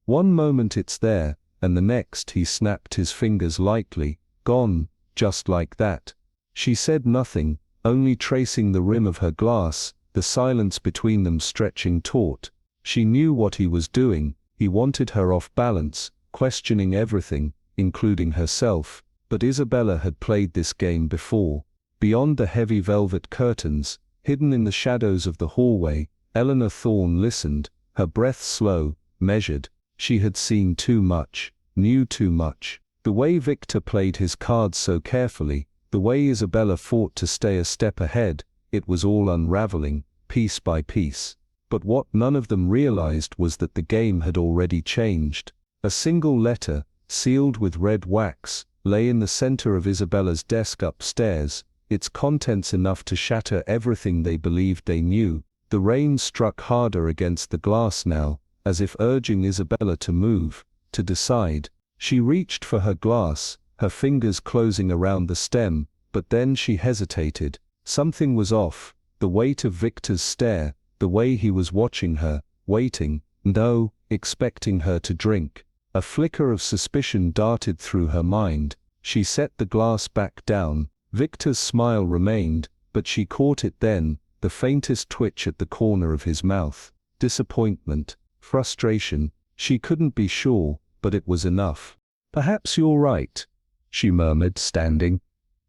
One moment it's there, and the next," he snapped his fingers lightly, "gone, just like that." She said nothing, only tracing the rim of her glass, the silence between them stretching taut. She knew what he was doing. He wanted her off balance, questioning everything, including herself. But Isabella had played this game before. Beyond the heavy velvet curtains, hidden in the shadows of the hallway, Eleanor Thorne listened, her breath slow, measured. She had seen too much, knew too much. The way Victor played his cards so carefully, the way Isabella fought to stay a step ahead, it was all unraveling, piece by piece. But what none of them realized was that the game had already changed. A single letter, sealed with red wax, lay in the center of Isabella's desk upstairs, its contents enough to shatter everything they believed they knew. The rain struck harder against the glass now, as if urging Isabella to move, to decide. She reached for her glass, her fingers closing around the stem, but then she hesitated. Something was off, the weight of Victor's stare, the way he was watching her, waiting, no, expecting her to drink. A flicker of suspicion darted through her mind. She set the glass back down. Victor's smile remained, but she caught it then, the faintest twitch at the corner of his mouth. Disappointment, frustration, she couldn't be sure, but it was enough. "Perhaps you're right," she murmured, standing.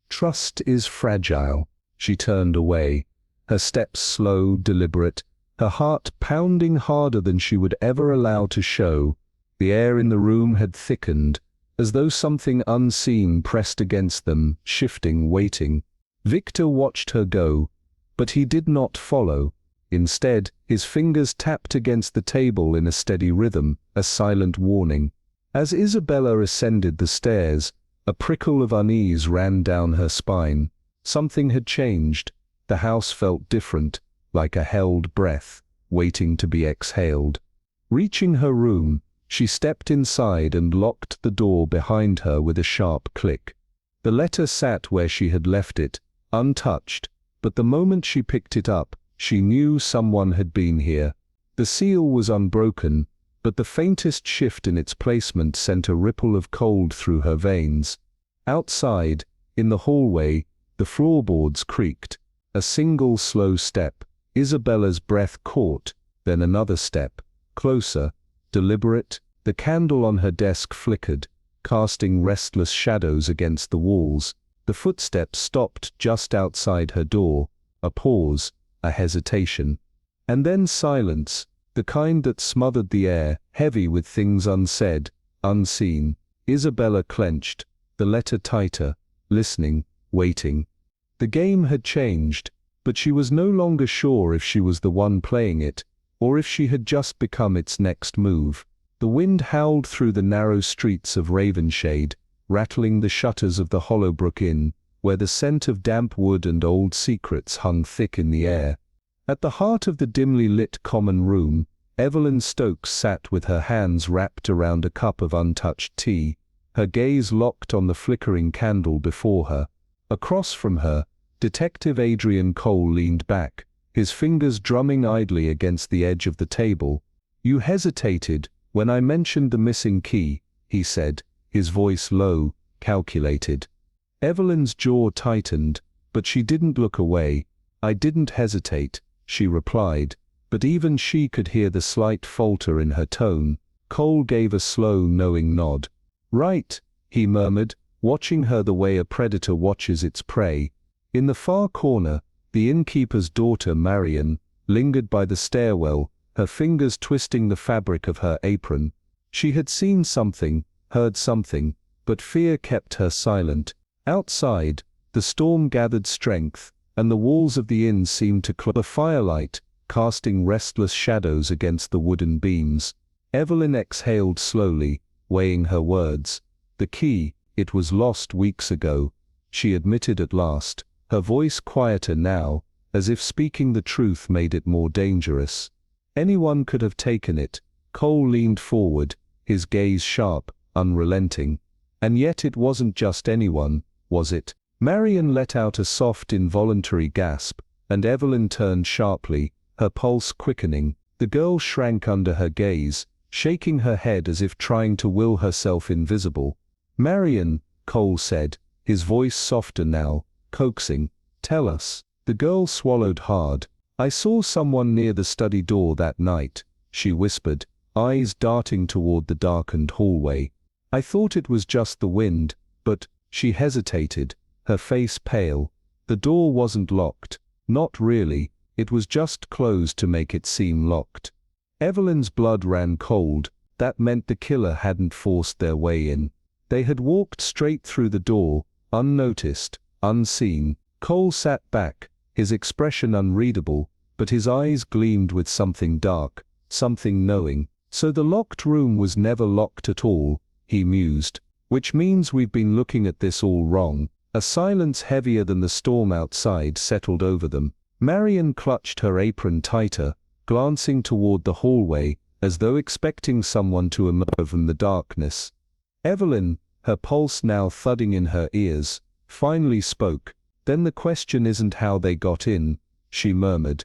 "Trust is fragile." She turned away, her steps slow, deliberate, her heart pounding harder than she would ever allow to show. The air in the room had thickened, as though something unseen pressed against them, shifting, waiting. Victor watched her go, but he did not follow. Instead, his fingers tapped against the table in a steady rhythm, a silent warning. As Isabella ascended the stairs, a prickle of unease ran down her spine. Something had changed. The house felt different, like a held breath, waiting to be exhaled. Reaching her room, she stepped inside and locked the door behind her with a sharp click. The letter sat where she had left it, untouched, but the moment she picked it up, she knew someone had been here. The seal was unbroken, but the faintest shift in its placement sent a ripple of cold through her veins. Outside, in the hallway, the floorboards creaked. A single slow step. Isabella's breath caught, then another step, closer, deliberate. The candle on her desk flickered, casting restless shadows against the walls. The footsteps stopped just outside her door. A pause, a hesitation. And then silence, the kind that smothered the air, heavy with things unsaid, unseen. Isabella clenched, the letter tighter, listening, waiting. The game had changed, but she was no longer sure if she was the one playing it, or if she had just become its next move. The wind howled through the narrow streets of Ravenshade, rattling the shutters of the Hollowbrook Inn, where the scent of damp wood and old secrets hung thick in the air. At the heart of the dimly lit common room, Evelyn Stokes sat with her hands wrapped around a cup of untouched tea, her gaze locked on the flickering candle before her. Across from her, Detective Adrian Cole leaned back, his fingers drumming idly against the edge of the table. "You hesitated when I mentioned the missing key," he said, his voice low, calculated. Evelyn's jaw tightened, but she didn't look away. "I didn't hesitate," she replied, but even she could hear the slight falter in her tone. Cole gave a slow, knowing nod. "Right," he murmured, watching her the way a predator watches its prey. In the far corner, The innkeeper's daughter, Marion, lingered by the stairwell, her fingers twisting the fabric of her apron. She had seen something, heard something, but fear kept her silent. Outside, the storm gathered strength, and the walls of the inn seemed to close. The firelight, casting restless shadows against the wooden beams. Evelyn exhaled slowly, weighing her words. The key, it was lost weeks ago, she admitted at last, her voice quieter now, as if speaking the truth made it more dangerous. Anyone could have taken it. Cole leaned forward, his gaze sharp, unrelenting. And yet it wasn't just anyone, was it? Marion let out a soft involuntary gasp, and Evelyn turned sharply, her pulse quickening. The girl shrank under her gaze, shaking her head as if trying to will herself invisible. "Marion," Cole said, his voice softer now, coaxing, "tell us." The girl swallowed hard. "I saw someone near the study door that night," she whispered, eyes darting toward the darkened hallway. "I thought it was just the wind, but—" She hesitated, her face pale. "The door wasn't locked." "Not really, it was just closed to make it seem locked." Evelyn's blood ran cold. That meant the killer hadn't forced their way in. They had walked straight through the door, unnoticed, unseen. Cole sat back, his expression unreadable, but his eyes gleamed with something dark, something knowing. "So the locked room was never locked at all," he mused. "Which means we've been looking at this all wrong." A silence heavier than the storm outside settled over them. Marion clutched her apron tighter, glancing toward the hallway, as though expecting someone to emerge from the darkness. Evelyn, her pulse now thudding in her ears, finally spoke. "Then the question isn't how they got in," she murmured.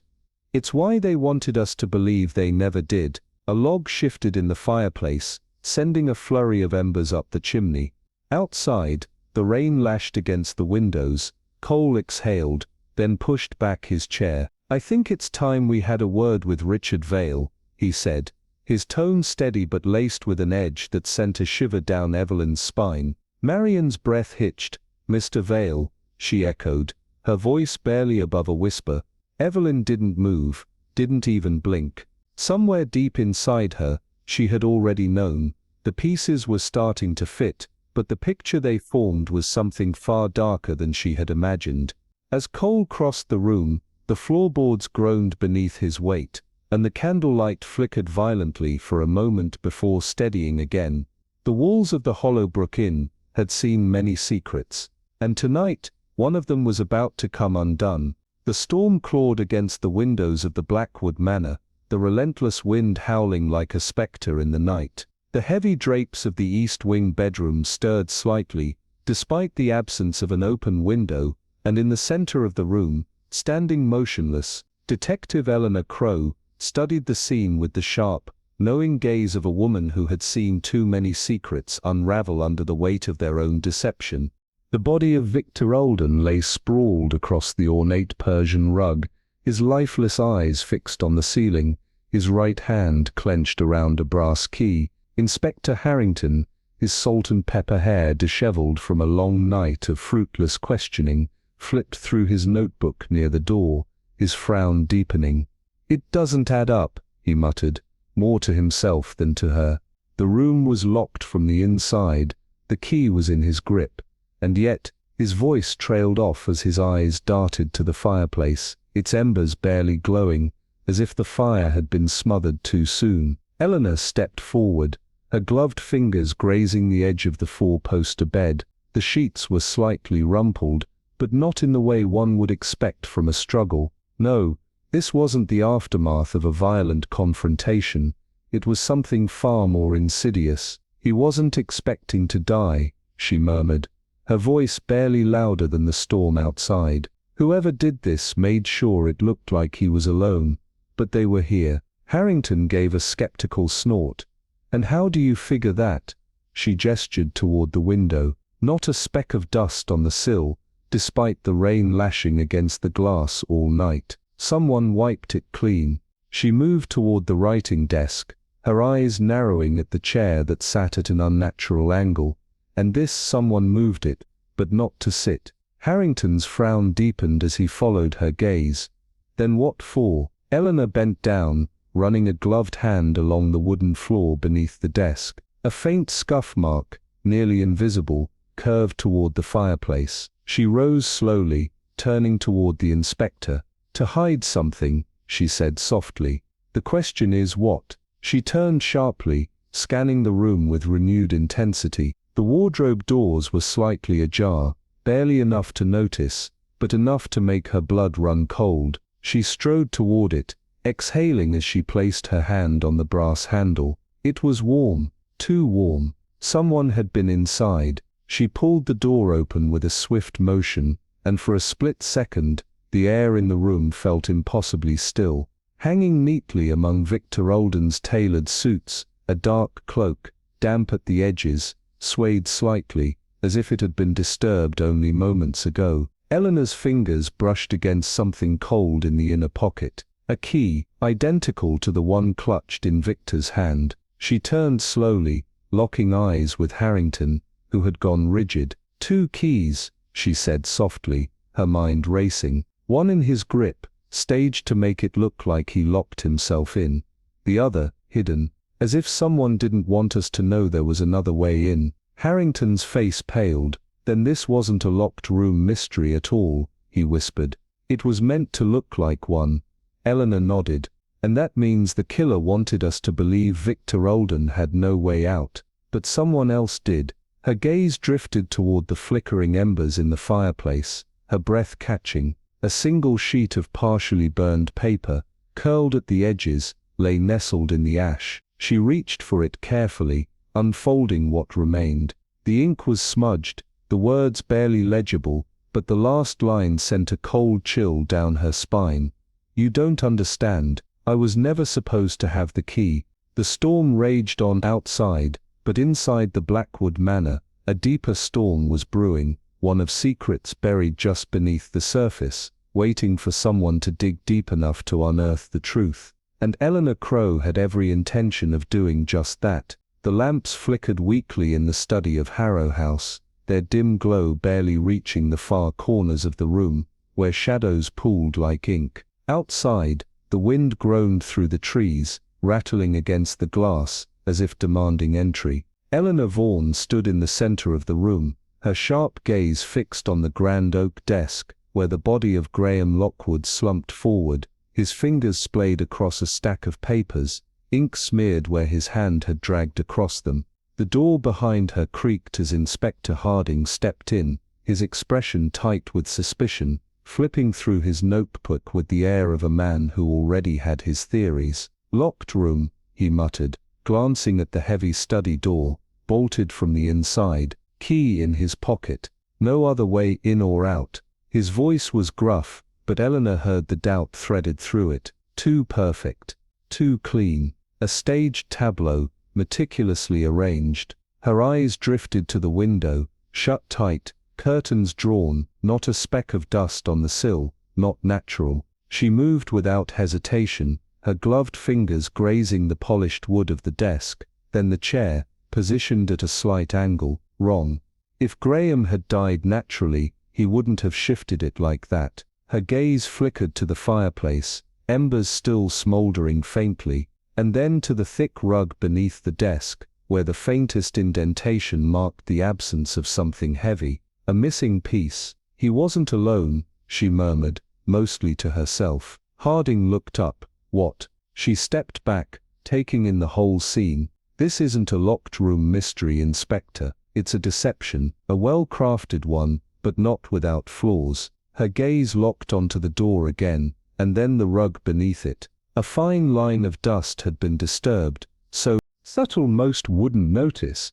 "It's why they wanted us to believe they never did." A log shifted in the fireplace, sending a flurry of embers up the chimney. Outside, the rain lashed against the windows. Cole exhaled, then pushed back his chair. "I think it's time we had a word with Richard Vale," he said, his tone steady but laced with an edge that sent a shiver down Evelyn's spine. Marion's breath hitched. "Mr. Vale," she echoed, her voice barely above a whisper. Evelyn didn't move, didn't even blink. Somewhere deep inside her, she had already known. The pieces were starting to fit, but the picture they formed was something far darker than she had imagined. As Cole crossed the room, the floorboards groaned beneath his weight, and the candlelight flickered violently for a moment before steadying again. The walls of the Hollowbrook Inn had seen many secrets, and tonight, one of them was about to come undone. The storm clawed against the windows of the Blackwood Manor, the relentless wind howling like a spectre in the night. The heavy drapes of the East Wing bedroom stirred slightly, despite the absence of an open window, and in the center of the room, standing motionless, Detective Eleanor Crowe studied the scene with the sharp, knowing gaze of a woman who had seen too many secrets unravel under the weight of their own deception. The body of Victor Alden lay sprawled across the ornate Persian rug, his lifeless eyes fixed on the ceiling, his right hand clenched around a brass key. Inspector Harrington, his salt and pepper hair disheveled from a long night of fruitless questioning, flipped through his notebook near the door, his frown deepening. "It doesn't add up," he muttered, more to himself than to her. The room was locked from the inside, the key was in his grip, and yet, his voice trailed off as his eyes darted to the fireplace, its embers barely glowing, as if the fire had been smothered too soon. Eleanor stepped forward, her gloved fingers grazing the edge of the four-poster bed. The sheets were slightly rumpled, but not in the way one would expect from a struggle. No, this wasn't the aftermath of a violent confrontation. It was something far more insidious. "He wasn't expecting to die," she murmured, her voice barely louder than the storm outside. "Whoever did this made sure it looked like he was alone. But they were here." Harrington gave a skeptical snort. "And how do you figure that?" She gestured toward the window. Not a speck of dust on the sill, despite the rain lashing against the glass all night. Someone wiped it clean. She moved toward the writing desk, her eyes narrowing at the chair that sat at an unnatural angle. And this someone moved it, but not to sit. Harrington's frown deepened as he followed her gaze. Then what for? Eleanor bent down, running a gloved hand along the wooden floor beneath the desk. A faint scuff mark, nearly invisible, curved toward the fireplace. She rose slowly, turning toward the inspector. To hide something, she said softly. The question is what? She turned sharply, scanning the room with renewed intensity. The wardrobe doors were slightly ajar, barely enough to notice, but enough to make her blood run cold. She strode toward it, exhaling as she placed her hand on the brass handle. It was warm, too warm. Someone had been inside. She pulled the door open with a swift motion, and for a split second, the air in the room felt impossibly still. Hanging neatly among Victor Alden's tailored suits, a dark cloak, damp at the edges, swayed slightly, as if it had been disturbed only moments ago. Eleanor's fingers brushed against something cold in the inner pocket. A key, identical to the one clutched in Victor's hand. She turned slowly, locking eyes with Harrington, who had gone rigid. 2 keys, she said softly, her mind racing. One in his grip, staged to make it look like he locked himself in. The other, hidden, as if someone didn't want us to know there was another way in. Harrington's face paled. Then this wasn't a locked room mystery at all, he whispered. It was meant to look like one. Eleanor nodded. And that means the killer wanted us to believe Victor Alden had no way out. But someone else did. Her gaze drifted toward the flickering embers in the fireplace, her breath catching. A single sheet of partially burned paper, curled at the edges, lay nestled in the ash. She reached for it carefully, unfolding what remained. The ink was smudged, the words barely legible, but the last line sent a cold chill down her spine. You don't understand. I was never supposed to have the key. The storm raged on outside, but inside the Blackwood Manor, a deeper storm was brewing, one of secrets buried just beneath the surface, waiting for someone to dig deep enough to unearth the truth. And Eleanor Crowe had every intention of doing just that. The lamps flickered weakly in the study of Harrow House, their dim glow barely reaching the far corners of the room, where shadows pooled like ink. Outside, the wind groaned through the trees, rattling against the glass, as if demanding entry. Eleanor Vaughan stood in the center of the room, her sharp gaze fixed on the grand oak desk, where the body of Graham Lockwood slumped forward, his fingers splayed across a stack of papers, ink smeared where his hand had dragged across them. The door behind her creaked as Inspector Harding stepped in, his expression tight with suspicion, flipping through his notebook with the air of a man who already had his theories. Locked room, he muttered, glancing at the heavy study door, bolted from the inside, key in his pocket, no other way in or out. His voice was gruff, but Eleanor heard the doubt threaded through it. Too perfect, too clean, a staged tableau, meticulously arranged. Her eyes drifted to the window, shut tight, curtains drawn, not a speck of dust on the sill, not natural. She moved without hesitation, her gloved fingers grazing the polished wood of the desk, then the chair, positioned at a slight angle, wrong. If Graham had died naturally, he wouldn't have shifted it like that. Her gaze flickered to the fireplace, embers still smoldering faintly, and then to the thick rug beneath the desk, where the faintest indentation marked the absence of something heavy, a missing piece. He wasn't alone, she murmured, mostly to herself. Harding looked up. What? She stepped back, taking in the whole scene. This isn't a locked room mystery, Inspector. It's a deception, a well-crafted one, but not without flaws. Her gaze locked onto the door again, and then the rug beneath it. A fine line of dust had been disturbed, so subtle most wouldn't notice.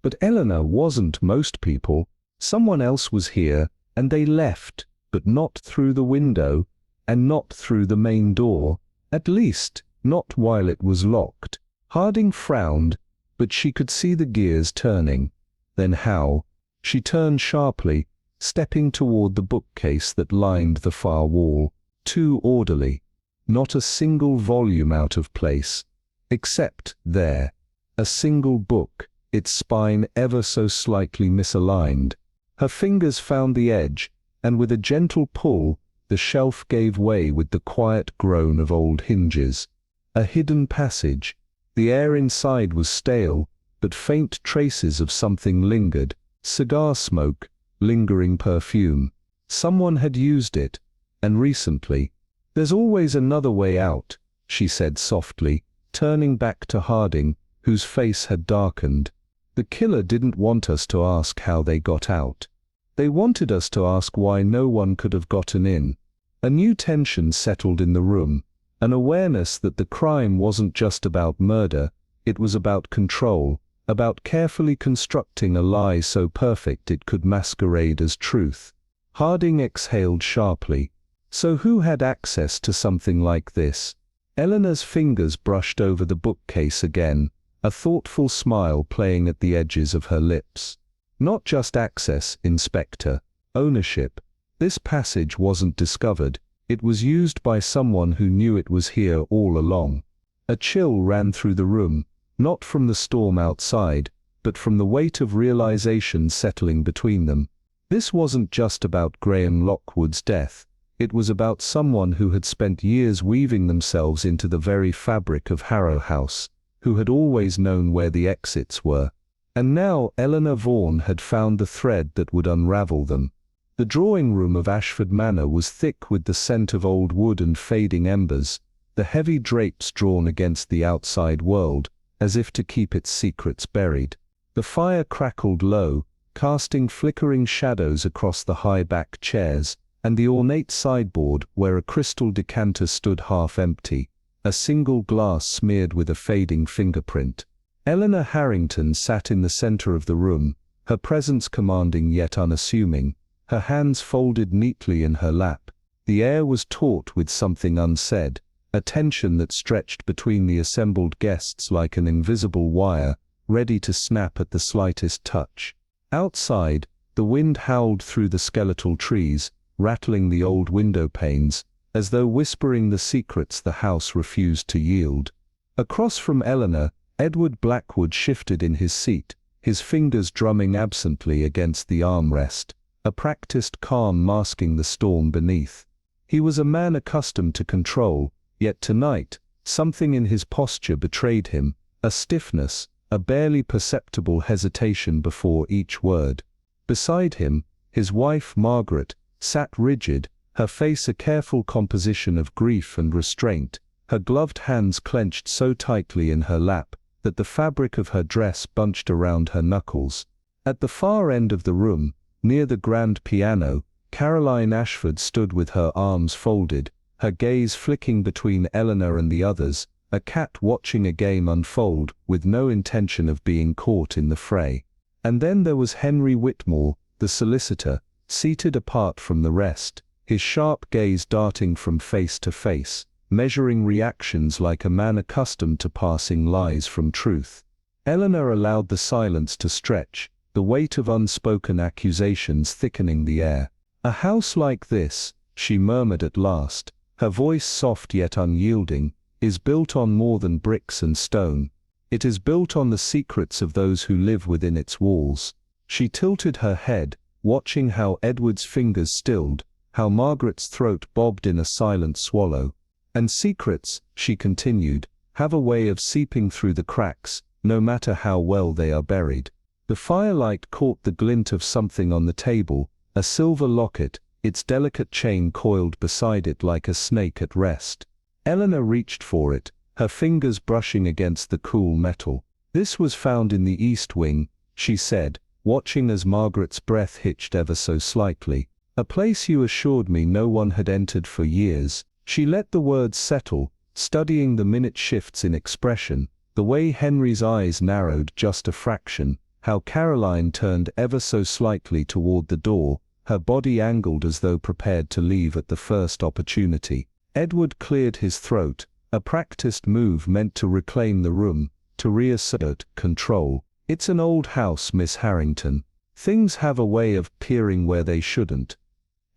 But Eleanor wasn't most people. Someone else was here, and they left, but not through the window, and not through the main door, at least, not while it was locked. Harding frowned, but she could see the gears turning. Then how? She turned sharply, stepping toward the bookcase that lined the far wall. Too orderly. Not a single volume out of place. Except there. A single book, its spine ever so slightly misaligned. Her fingers found the edge, and with a gentle pull, the shelf gave way with the quiet groan of old hinges. A hidden passage. The air inside was stale, but faint traces of something lingered. Cigar smoke, lingering perfume. Someone had used it, and recently. "There's always another way out," she said softly, turning back to Harding, whose face had darkened. "The killer didn't want us to ask how they got out. They wanted us to ask why no one could have gotten in." A new tension settled in the room, an awareness that the crime wasn't just about murder, it was about control, about carefully constructing a lie so perfect it could masquerade as truth. Harding exhaled sharply. So who had access to something like this? Eleanor's fingers brushed over the bookcase again, a thoughtful smile playing at the edges of her lips. Not just access, Inspector. Ownership. This passage wasn't discovered, it was used by someone who knew it was here all along. A chill ran through the room, not from the storm outside, but from the weight of realization settling between them. This wasn't just about Graham Lockwood's death. It was about someone who had spent years weaving themselves into the very fabric of Harrow House, who had always known where the exits were. And now Eleanor Vaughan had found the thread that would unravel them. The drawing room of Ashford Manor was thick with the scent of old wood and fading embers, the heavy drapes drawn against the outside world, as if to keep its secrets buried. The fire crackled low, casting flickering shadows across the high-backed chairs, and the ornate sideboard where a crystal decanter stood half empty, a single glass smeared with a fading fingerprint. Eleanor Harrington sat in the center of the room, her presence commanding yet unassuming, her hands folded neatly in her lap. The air was taut with something unsaid, a tension that stretched between the assembled guests like an invisible wire, ready to snap at the slightest touch. Outside, the wind howled through the skeletal trees, rattling the old window panes, as though whispering the secrets the house refused to yield. Across from Eleanor, Edward Blackwood shifted in his seat, his fingers drumming absently against the armrest, a practiced calm masking the storm beneath. He was a man accustomed to control, yet tonight, something in his posture betrayed him, a stiffness, a barely perceptible hesitation before each word. Beside him, his wife Margaret sat rigid, her face a careful composition of grief and restraint, her gloved hands clenched so tightly in her lap that the fabric of her dress bunched around her knuckles. At the far end of the room, near the grand piano, Caroline Ashford stood with her arms folded, her gaze flicking between Eleanor and the others, a cat watching a game unfold with no intention of being caught in the fray. And then there was Henry Whitmore, the solicitor, seated apart from the rest, his sharp gaze darting from face to face, measuring reactions like a man accustomed to parsing lies from truth. Eleanor allowed the silence to stretch, the weight of unspoken accusations thickening the air. "A house like this," she murmured at last, her voice soft yet unyielding, "is built on more than bricks and stone. It is built on the secrets of those who live within its walls." She tilted her head, watching how Edward's fingers stilled, how Margaret's throat bobbed in a silent swallow. "And secrets," she continued, "have a way of seeping through the cracks, no matter how well they are buried." The firelight caught the glint of something on the table, a silver locket, its delicate chain coiled beside it like a snake at rest. Eleanor reached for it, her fingers brushing against the cool metal. "This was found in the East Wing," she said, watching as Margaret's breath hitched ever so slightly. "A place you assured me no one had entered for years." She let the words settle, studying the minute shifts in expression, the way Henry's eyes narrowed just a fraction, how Caroline turned ever so slightly toward the door, her body angled as though prepared to leave at the first opportunity. Edward cleared his throat, a practiced move meant to reclaim the room, to reassert control. "It's an old house, Miss Harrington. Things have a way of peering where they shouldn't."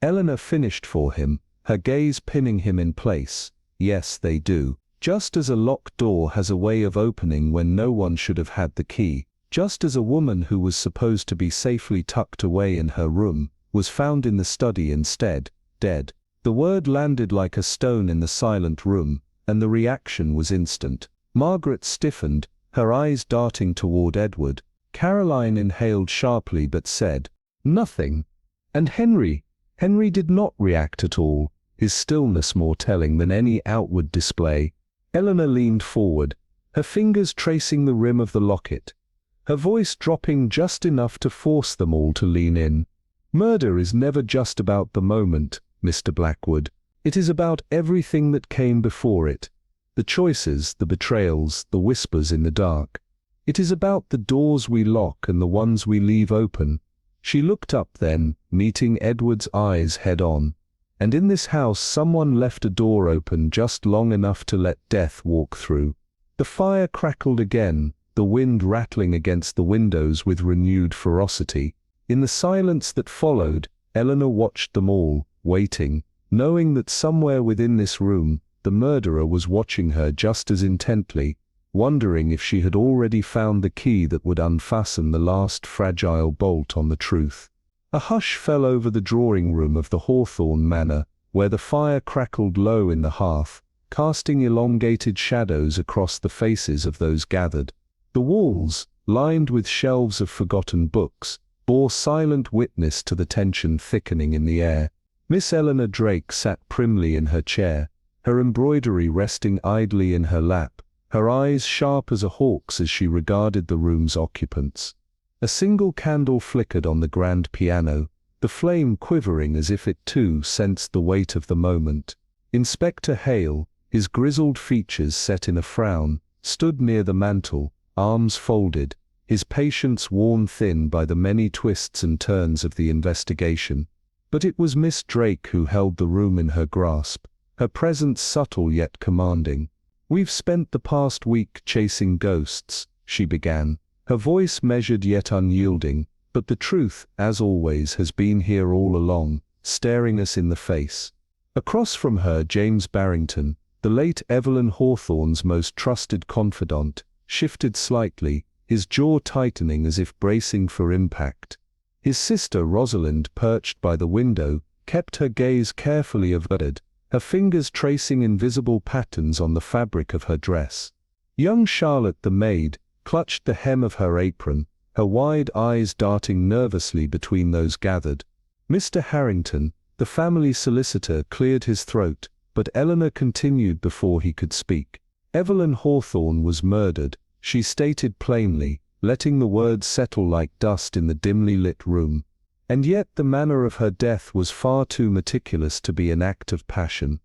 Eleanor finished for him, her gaze pinning him in place. "Yes, they do. Just as a locked door has a way of opening when no one should have had the key. Just as a woman who was supposed to be safely tucked away in her room, was found in the study instead, dead. The word landed like a stone in the silent room, and the reaction was instant. Margaret stiffened, her eyes darting toward Edward. Caroline inhaled sharply but said, "Nothing." And Henry did not react at all, his stillness more telling than any outward display. Eleanor leaned forward, her fingers tracing the rim of the locket, her voice dropping just enough to force them all to lean in. "Murder is never just about the moment, Mr. Blackwood. It is about everything that came before it. The choices, the betrayals, the whispers in the dark. It is about the doors we lock and the ones we leave open." She looked up then, meeting Edward's eyes head-on. "And in this house someone left a door open just long enough to let death walk through." The fire crackled again, the wind rattling against the windows with renewed ferocity. In the silence that followed, Eleanor watched them all, waiting, knowing that somewhere within this room, the murderer was watching her just as intently, wondering if she had already found the key that would unfasten the last fragile bolt on the truth. A hush fell over the drawing-room of the Hawthorne Manor, where the fire crackled low in the hearth, casting elongated shadows across the faces of those gathered. The walls, lined with shelves of forgotten books, bore silent witness to the tension thickening in the air. Miss Eleanor Drake sat primly in her chair, her embroidery resting idly in her lap, her eyes sharp as a hawk's as she regarded the room's occupants. A single candle flickered on the grand piano, the flame quivering as if it too sensed the weight of the moment. Inspector Hale, his grizzled features set in a frown, stood near the mantel, arms folded, his patience worn thin by the many twists and turns of the investigation. But it was Miss Drake who held the room in her grasp, her presence subtle yet commanding. "We've spent the past week chasing ghosts," she began, her voice measured yet unyielding, "but the truth, as always, has been here all along, staring us in the face." Across from her, James Barrington, the late Evelyn Hawthorne's most trusted confidant, shifted slightly, his jaw tightening as if bracing for impact. His sister Rosalind, perched by the window, kept her gaze carefully averted, her fingers tracing invisible patterns on the fabric of her dress. Young Charlotte, the maid, clutched the hem of her apron, her wide eyes darting nervously between those gathered. Mr. Harrington, the family solicitor, cleared his throat, but Eleanor continued before he could speak. "Evelyn Hawthorne was murdered," she stated plainly, letting the words settle like dust in the dimly lit room. And yet the manner of her death was far too meticulous to be an act of passion.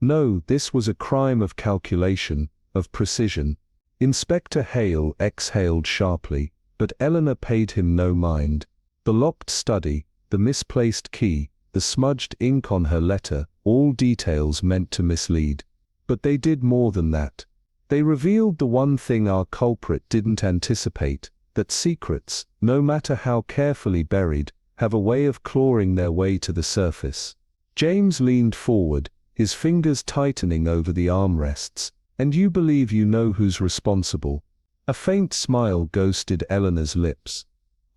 No, this was a crime of calculation, of precision. Inspector Hale exhaled sharply, but Eleanor paid him no mind. The locked study, the misplaced key, the smudged ink on her letter, all details meant to mislead. But they did more than that. They revealed the one thing our culprit didn't anticipate, that secrets, no matter how carefully buried, have a way of clawing their way to the surface. James leaned forward, his fingers tightening over the armrests. "And you believe you know who's responsible?" A faint smile ghosted Eleanor's lips.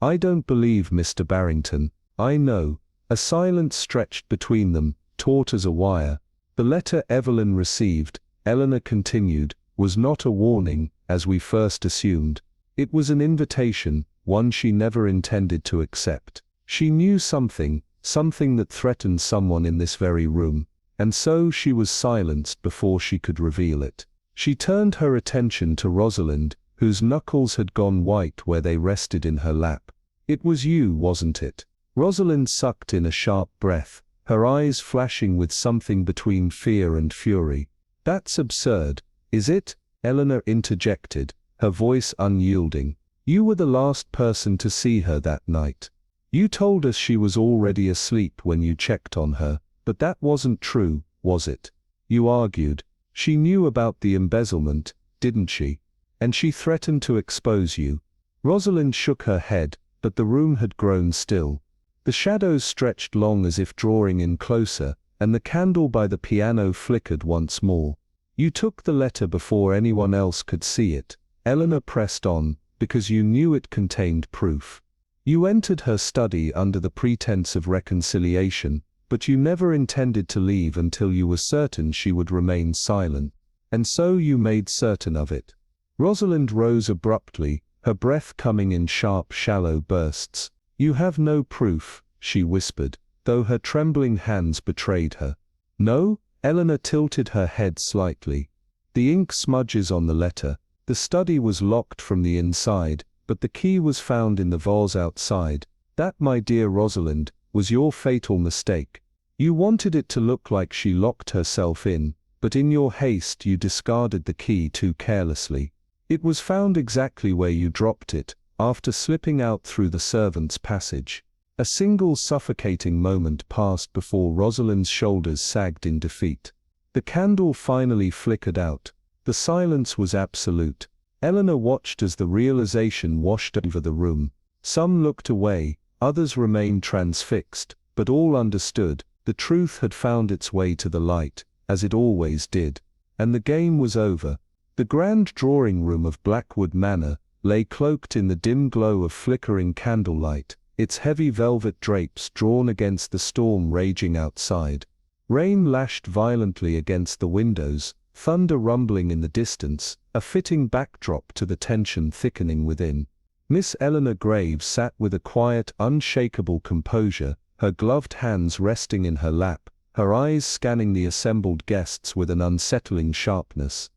"I don't believe Mr. Barrington. I know." A silence stretched between them, taut as a wire. "The letter Evelyn received," Eleanor continued, "was not a warning, as we first assumed. It was an invitation, one she never intended to accept. She knew something that threatened someone in this very room, and so she was silenced before she could reveal it." She turned her attention to Rosalind, whose knuckles had gone white where they rested in her lap. "It was you, wasn't it?" Rosalind sucked in a sharp breath, her eyes flashing with something between fear and fury. "That's absurd, is it?" Eleanor interjected, her voice unyielding. "You were the last person to see her that night. You told us she was already asleep when you checked on her, but that wasn't true, was it? You argued. She knew about the embezzlement, didn't she? And she threatened to expose you." Rosalind shook her head, but the room had grown still. The shadows stretched long as if drawing in closer, and the candle by the piano flickered once more. "You took the letter before anyone else could see it," Eleanor pressed on, "because you knew it contained proof. You entered her study under the pretense of reconciliation, but you never intended to leave until you were certain she would remain silent. And so you made certain of it." Rosalind rose abruptly, her breath coming in sharp, shallow bursts. "You have no proof," she whispered, though her trembling hands betrayed her. "No?" Eleanor tilted her head slightly. "The ink smudges on the letter. The study was locked from the inside, but the key was found in the vase outside. That, my dear Rosalind, was your fatal mistake. You wanted it to look like she locked herself in, but in your haste you discarded the key too carelessly. It was found exactly where you dropped it, after slipping out through the servants' passage." A single suffocating moment passed before Rosalind's shoulders sagged in defeat. The candle finally flickered out. The silence was absolute. Eleanor watched as the realization washed over the room. Some looked away, others remained transfixed, but all understood. The truth had found its way to the light, as it always did. And the game was over. The grand drawing room of Blackwood Manor lay cloaked in the dim glow of flickering candlelight, its heavy velvet drapes drawn against the storm raging outside. Rain lashed violently against the windows, thunder rumbling in the distance, a fitting backdrop to the tension thickening within. Miss Eleanor Graves sat with a quiet, unshakable composure, her gloved hands resting in her lap, her eyes scanning the assembled guests with an unsettling sharpness.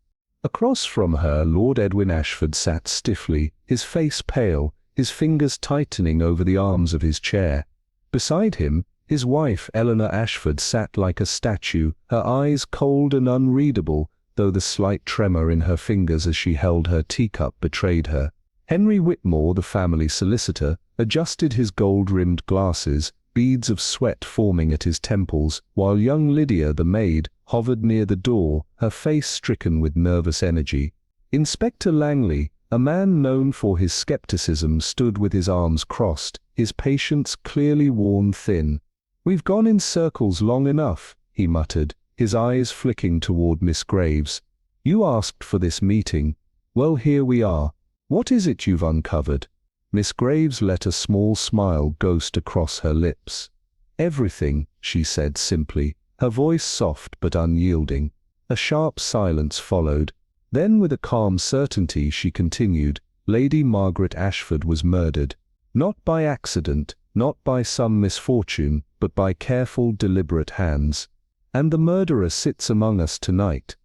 Across from her, Lord Edwin Ashford sat stiffly, his face pale, his fingers tightening over the arms of his chair. Beside him, his wife Eleanor Ashford sat like a statue, her eyes cold and unreadable, though the slight tremor in her fingers as she held her teacup betrayed her. Henry Whitmore, the family solicitor, adjusted his gold-rimmed glasses, beads of sweat forming at his temples, while young Lydia, the maid, hovered near the door, her face stricken with nervous energy. Inspector Langley, a man known for his skepticism, stood with his arms crossed, his patience clearly worn thin. "We've gone in circles long enough," he muttered, his eyes flicking toward Miss Graves. "You asked for this meeting. Well, here we are. What is it you've uncovered?" Miss Graves let a small smile ghost across her lips. "Everything," she said simply, her voice soft but unyielding. A sharp silence followed. Then with a calm certainty she continued, "Lady Margaret Ashford was murdered. Not by accident, not by some misfortune, but by careful, deliberate hands. And the murderer sits among us tonight."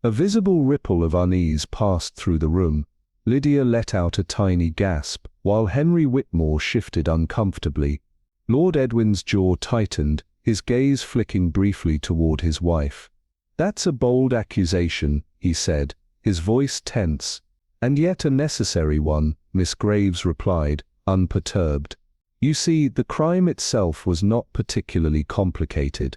A visible ripple of unease passed through the room. Lydia let out a tiny gasp, while Henry Whitmore shifted uncomfortably. Lord Edwin's jaw tightened, his gaze flicking briefly toward his wife. "That's a bold accusation," he said, his voice tense. "And yet a necessary one," Miss Graves replied, unperturbed. "You see, the crime itself was not particularly complicated.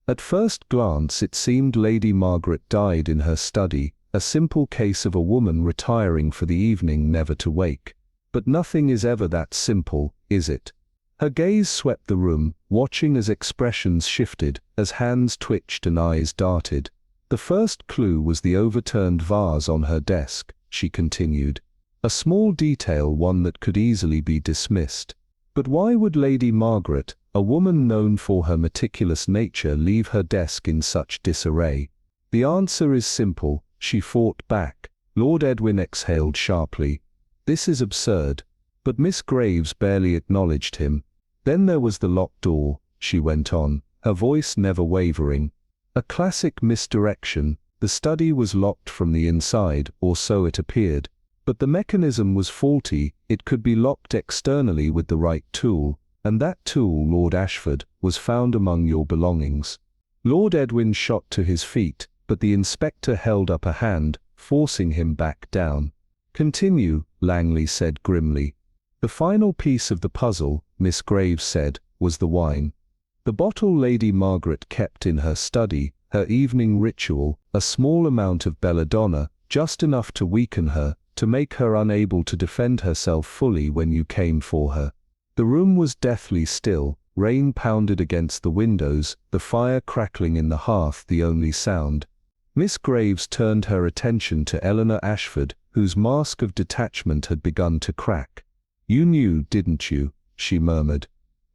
At first glance it seemed Lady Margaret died in her study, a simple case of a woman retiring for the evening never to wake. But nothing is ever that simple, is it?" Her gaze swept the room, watching as expressions shifted, as hands twitched and eyes darted. "The first clue was the overturned vase on her desk," she continued. "A small detail, one that could easily be dismissed. But why would Lady Margaret, a woman known for her meticulous nature, leave her desk in such disarray? The answer is simple," she fought back. Lord Edwin exhaled sharply. "This is absurd." But Miss Graves barely acknowledged him. "Then there was the locked door," she went on, her voice never wavering. "A classic misdirection. The study was locked from the inside, or so it appeared. But the mechanism was faulty. It could be locked externally with the right tool, and that tool, Lord Ashford, was found among your belongings." Lord Edwin shot to his feet, but the inspector held up a hand, forcing him back down. "Continue," Langley said grimly. "The final piece of the puzzle," Miss Graves said, "was the wine. The bottle Lady Margaret kept in her study, her evening ritual, a small amount of belladonna, just enough to weaken her, to make her unable to defend herself fully when you came for her. The room was deathly still, rain pounded against the windows, the fire crackling in the hearth the only sound." Miss Graves turned her attention to Eleanor Ashford, whose mask of detachment had begun to crack. "You knew, didn't you?" she murmured.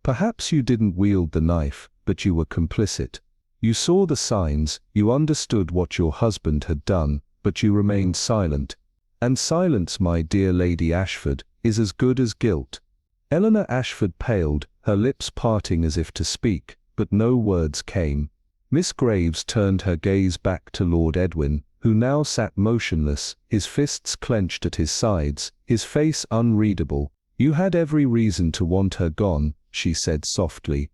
Perhaps you didn't wield the knife, but you were complicit. You saw the signs, you understood what your husband had done, but you remained silent. And silence, my dear Lady Ashford, is as good as guilt. Eleanor Ashford paled, her lips parting as if to speak, but no words came. Miss Graves turned her gaze back to Lord Edwin, who now sat motionless, his fists clenched at his sides, his face unreadable. You had every reason to want her gone, she said softly.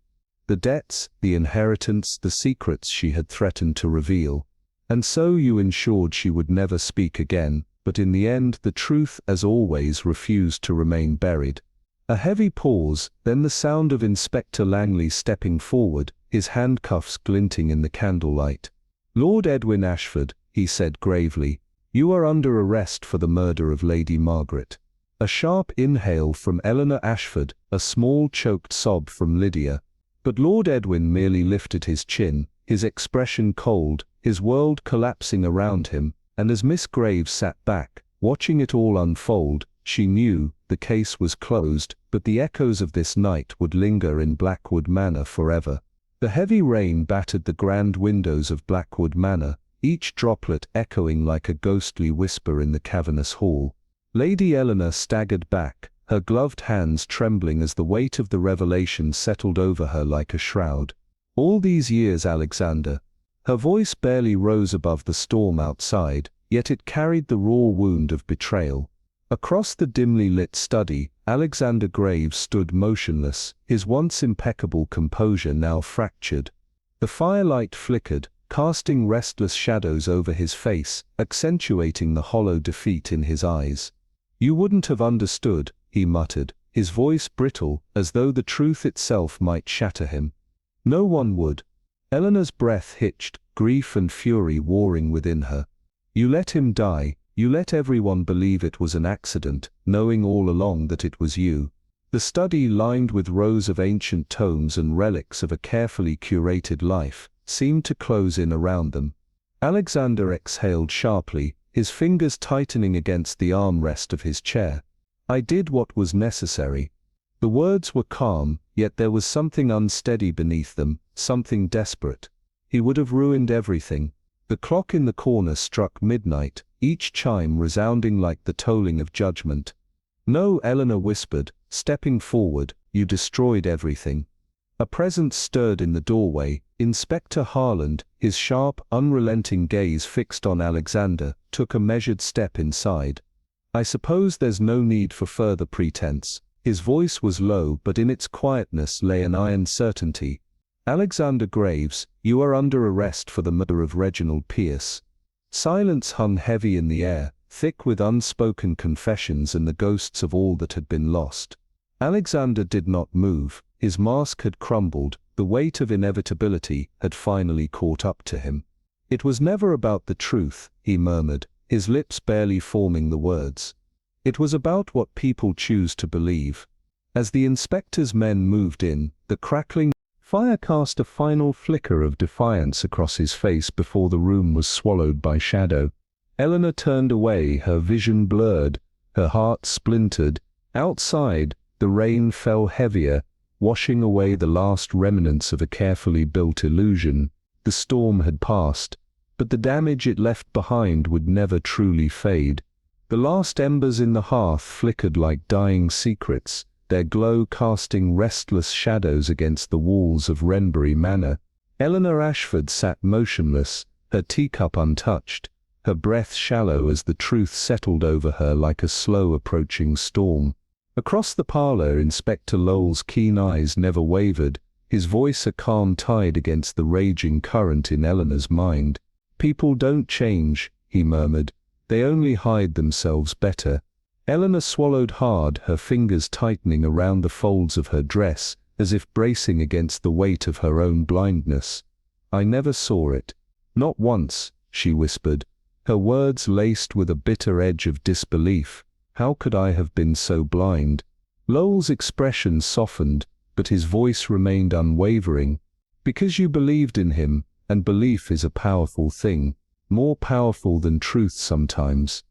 The debts, the inheritance, the secrets she had threatened to reveal. And so you ensured she would never speak again, but in the end the truth, as always, refused to remain buried. A heavy pause, then the sound of Inspector Langley stepping forward, his handcuffs glinting in the candlelight. Lord Edwin Ashford, he said gravely, you are under arrest for the murder of Lady Margaret. A sharp inhale from Eleanor Ashford, a small choked sob from Lydia. But Lord Edwin merely lifted his chin, his expression cold, his world collapsing around him, and as Miss Graves sat back, watching it all unfold, she knew the case was closed, but the echoes of this night would linger in Blackwood Manor forever. The heavy rain battered the grand windows of Blackwood Manor, each droplet echoing like a ghostly whisper in the cavernous hall. Lady Eleanor staggered back, her gloved hands trembling as the weight of the revelation settled over her like a shroud. All these years, Alexander. Her voice barely rose above the storm outside, yet it carried the raw wound of betrayal. Across the dimly lit study, Alexander Graves stood motionless, his once impeccable composure now fractured. The firelight flickered, casting restless shadows over his face, accentuating the hollow defeat in his eyes. You wouldn't have understood, he muttered, his voice brittle, as though the truth itself might shatter him. No one would. Eleanor's breath hitched, grief and fury warring within her. You let him die, you let everyone believe it was an accident, knowing all along that it was you. The study, lined with rows of ancient tomes and relics of a carefully curated life, seemed to close in around them. Alexander exhaled sharply, his fingers tightening against the armrest of his chair. I did what was necessary. The words were calm, yet there was something unsteady beneath them, something desperate. He would have ruined everything. The clock in the corner struck midnight, each chime resounding like the tolling of judgment. No, Eleanor whispered, stepping forward, you destroyed everything. A presence stirred in the doorway. Inspector Harland, his sharp, unrelenting gaze fixed on Alexander, took a measured step inside. I suppose there's no need for further pretense. His voice was low, but in its quietness lay an iron certainty. Alexander Graves, you are under arrest for the murder of Reginald Pierce. Silence hung heavy in the air, thick with unspoken confessions and the ghosts of all that had been lost. Alexander did not move, his mask had crumbled, the weight of inevitability had finally caught up to him. It was never about the truth, he murmured, his lips barely forming the words. It was about what people choose to believe. As the inspector's men moved in, the crackling fire cast a final flicker of defiance across his face before the room was swallowed by shadow. Eleanor turned away, her vision blurred, her heart splintered. Outside, the rain fell heavier, washing away the last remnants of a carefully built illusion. The storm had passed, but the damage it left behind would never truly fade. The last embers in the hearth flickered like dying secrets, their glow casting restless shadows against the walls of Wrenbury Manor. Eleanor Ashford sat motionless, her teacup untouched, her breath shallow as the truth settled over her like a slow approaching storm. Across the parlor, Inspector Lowell's keen eyes never wavered, his voice a calm tide against the raging current in Eleanor's mind. People don't change, he murmured, they only hide themselves better. Eleanor swallowed hard, her fingers tightening around the folds of her dress, as if bracing against the weight of her own blindness. I never saw it. Not once, she whispered, her words laced with a bitter edge of disbelief. How could I have been so blind? Lowell's expression softened, but his voice remained unwavering. Because you believed in him, and belief is a powerful thing, more powerful than truth sometimes.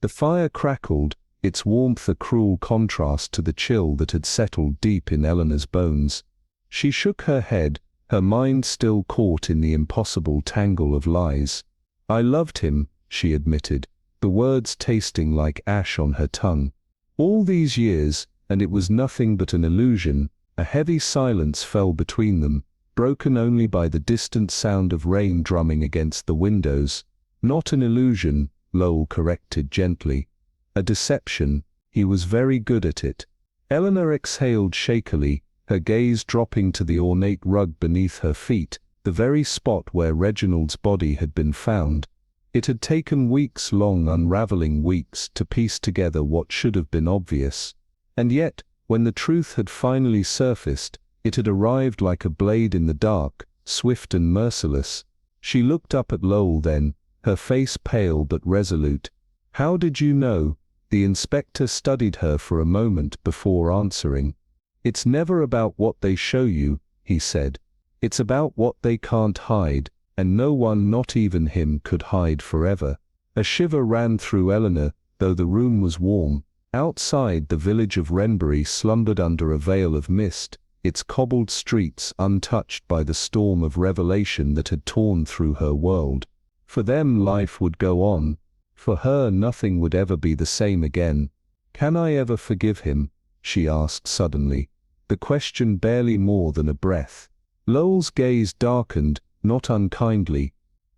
The fire crackled, its warmth a cruel contrast to the chill that had settled deep in Eleanor's bones. She shook her head, her mind still caught in the impossible tangle of lies. "I loved him," she admitted, the words tasting like ash on her tongue. "All these years, and it was nothing but an illusion." A heavy silence fell between them, broken only by the distant sound of rain drumming against the windows. "Not an illusion," Lowell corrected gently. "A deception. He was very good at it." Eleanor exhaled shakily, her gaze dropping to the ornate rug beneath her feet, the very spot where Reginald's body had been found. It had taken weeks, long unraveling weeks, to piece together what should have been obvious. And yet, when the truth had finally surfaced, it had arrived like a blade in the dark, swift and merciless. She looked up at Lowell then, her face pale but resolute. "How did you know?" The inspector studied her for a moment before answering. "It's never about what they show you," he said. "It's about what they can't hide, and no one, not even him, could hide forever." A shiver ran through Eleanor, though the room was warm. Outside, the village of Wrenbury slumbered under a veil of mist, its cobbled streets untouched by the storm of revelation that had torn through her world. For them life would go on. For her nothing would ever be the same again. "Can I ever forgive him?" she asked suddenly, the question barely more than a breath. Lowell's gaze darkened, not unkindly.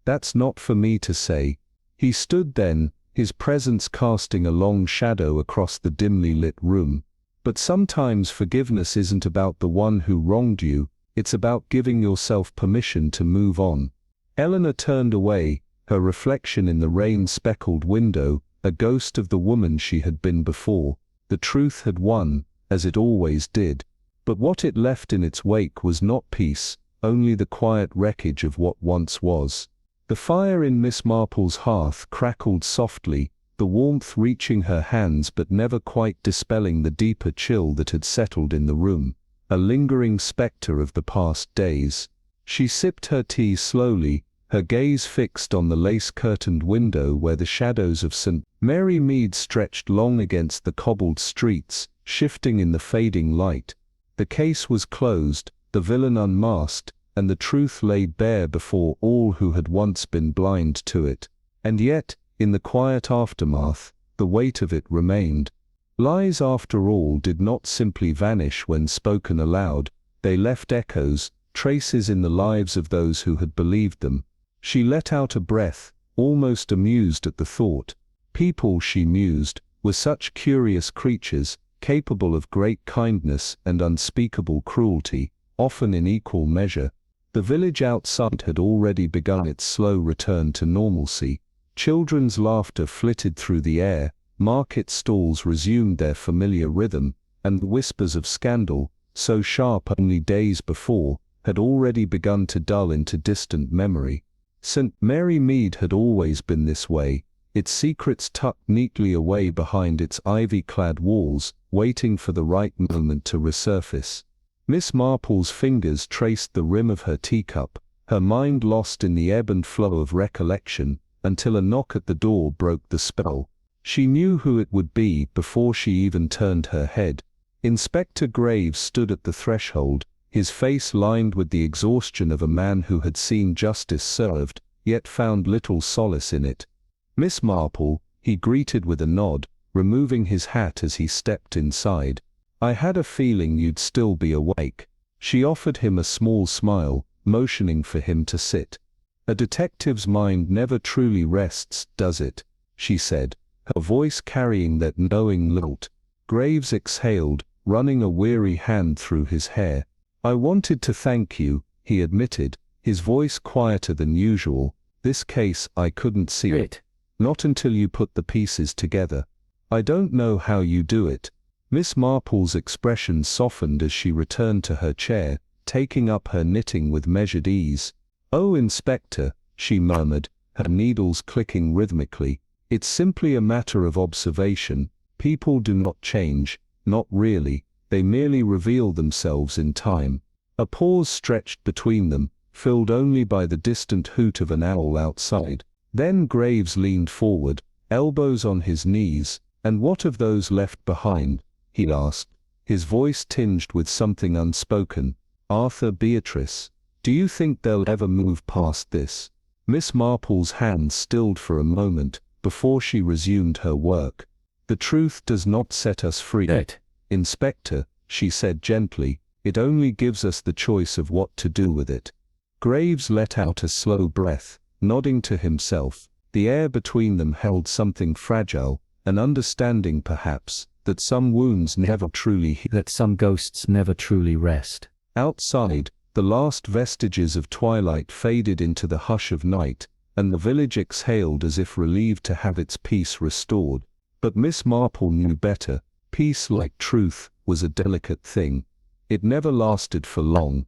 "That's not for me to say." He stood then, his presence casting a long shadow across the dimly lit room. "But sometimes forgiveness isn't about the one who wronged you, it's about giving yourself permission to move on." Eleanor turned away, her reflection in the rain-speckled window, a ghost of the woman she had been before. The truth had won, as it always did. But what it left in its wake was not peace, only the quiet wreckage of what once was. The fire in Miss Marple's hearth crackled softly, the warmth reaching her hands but never quite dispelling the deeper chill that had settled in the room, a lingering spectre of the past days. She sipped her tea slowly, her gaze fixed on the lace-curtained window where the shadows of St. Mary Mead stretched long against the cobbled streets, shifting in the fading light. The case was closed, the villain unmasked, and the truth laid bare before all who had once been blind to it. And yet, in the quiet aftermath, the weight of it remained. Lies, after all, did not simply vanish when spoken aloud, they left echoes, traces in the lives of those who had believed them. She let out a breath, almost amused at the thought. People, she mused, were such curious creatures, capable of great kindness and unspeakable cruelty, often in equal measure. The village outside had already begun its slow return to normalcy. Children's laughter flitted through the air, market stalls resumed their familiar rhythm, and the whispers of scandal, so sharp only days before, had already begun to dull into distant memory. St. Mary Mead had always been this way, its secrets tucked neatly away behind its ivy-clad walls, waiting for the right moment to resurface. Miss Marple's fingers traced the rim of her teacup, her mind lost in the ebb and flow of recollection, until a knock at the door broke the spell. She knew who it would be before she even turned her head. Inspector Graves stood at the threshold, his face lined with the exhaustion of a man who had seen justice served, yet found little solace in it. "Miss Marple," he greeted with a nod, removing his hat as he stepped inside. "I had a feeling you'd still be awake." She offered him a small smile, motioning for him to sit. "A detective's mind never truly rests, does it?" she said, her voice carrying that knowing lilt. Graves exhaled, running a weary hand through his hair. "I wanted to thank you," he admitted, his voice quieter than usual. "This case, I couldn't see it. Not until you put the pieces together. I don't know how you do it." Miss Marple's expression softened as she returned to her chair, taking up her knitting with measured ease. "Oh, Inspector," she murmured, her needles clicking rhythmically, "it's simply a matter of observation. People do not change, not really, they merely reveal themselves in time." A pause stretched between them, filled only by the distant hoot of an owl outside. Then Graves leaned forward, elbows on his knees, "And what of those left behind?" he asked, his voice tinged with something unspoken. "Arthur, Beatrice, do you think they'll ever move past this?" Miss Marple's hand stilled for a moment, before she resumed her work. "The truth does not set us free, Inspector," she said gently, "it only gives us the choice of what to do with it." Graves let out a slow breath, nodding to himself. The air between them held something fragile, an understanding perhaps, that some wounds never truly heal, That some ghosts never truly rest. Outside, the last vestiges of twilight faded into the hush of night, and the village exhaled as if relieved to have its peace restored. But Miss Marple knew better. Peace, like truth, was a delicate thing. It never lasted for long.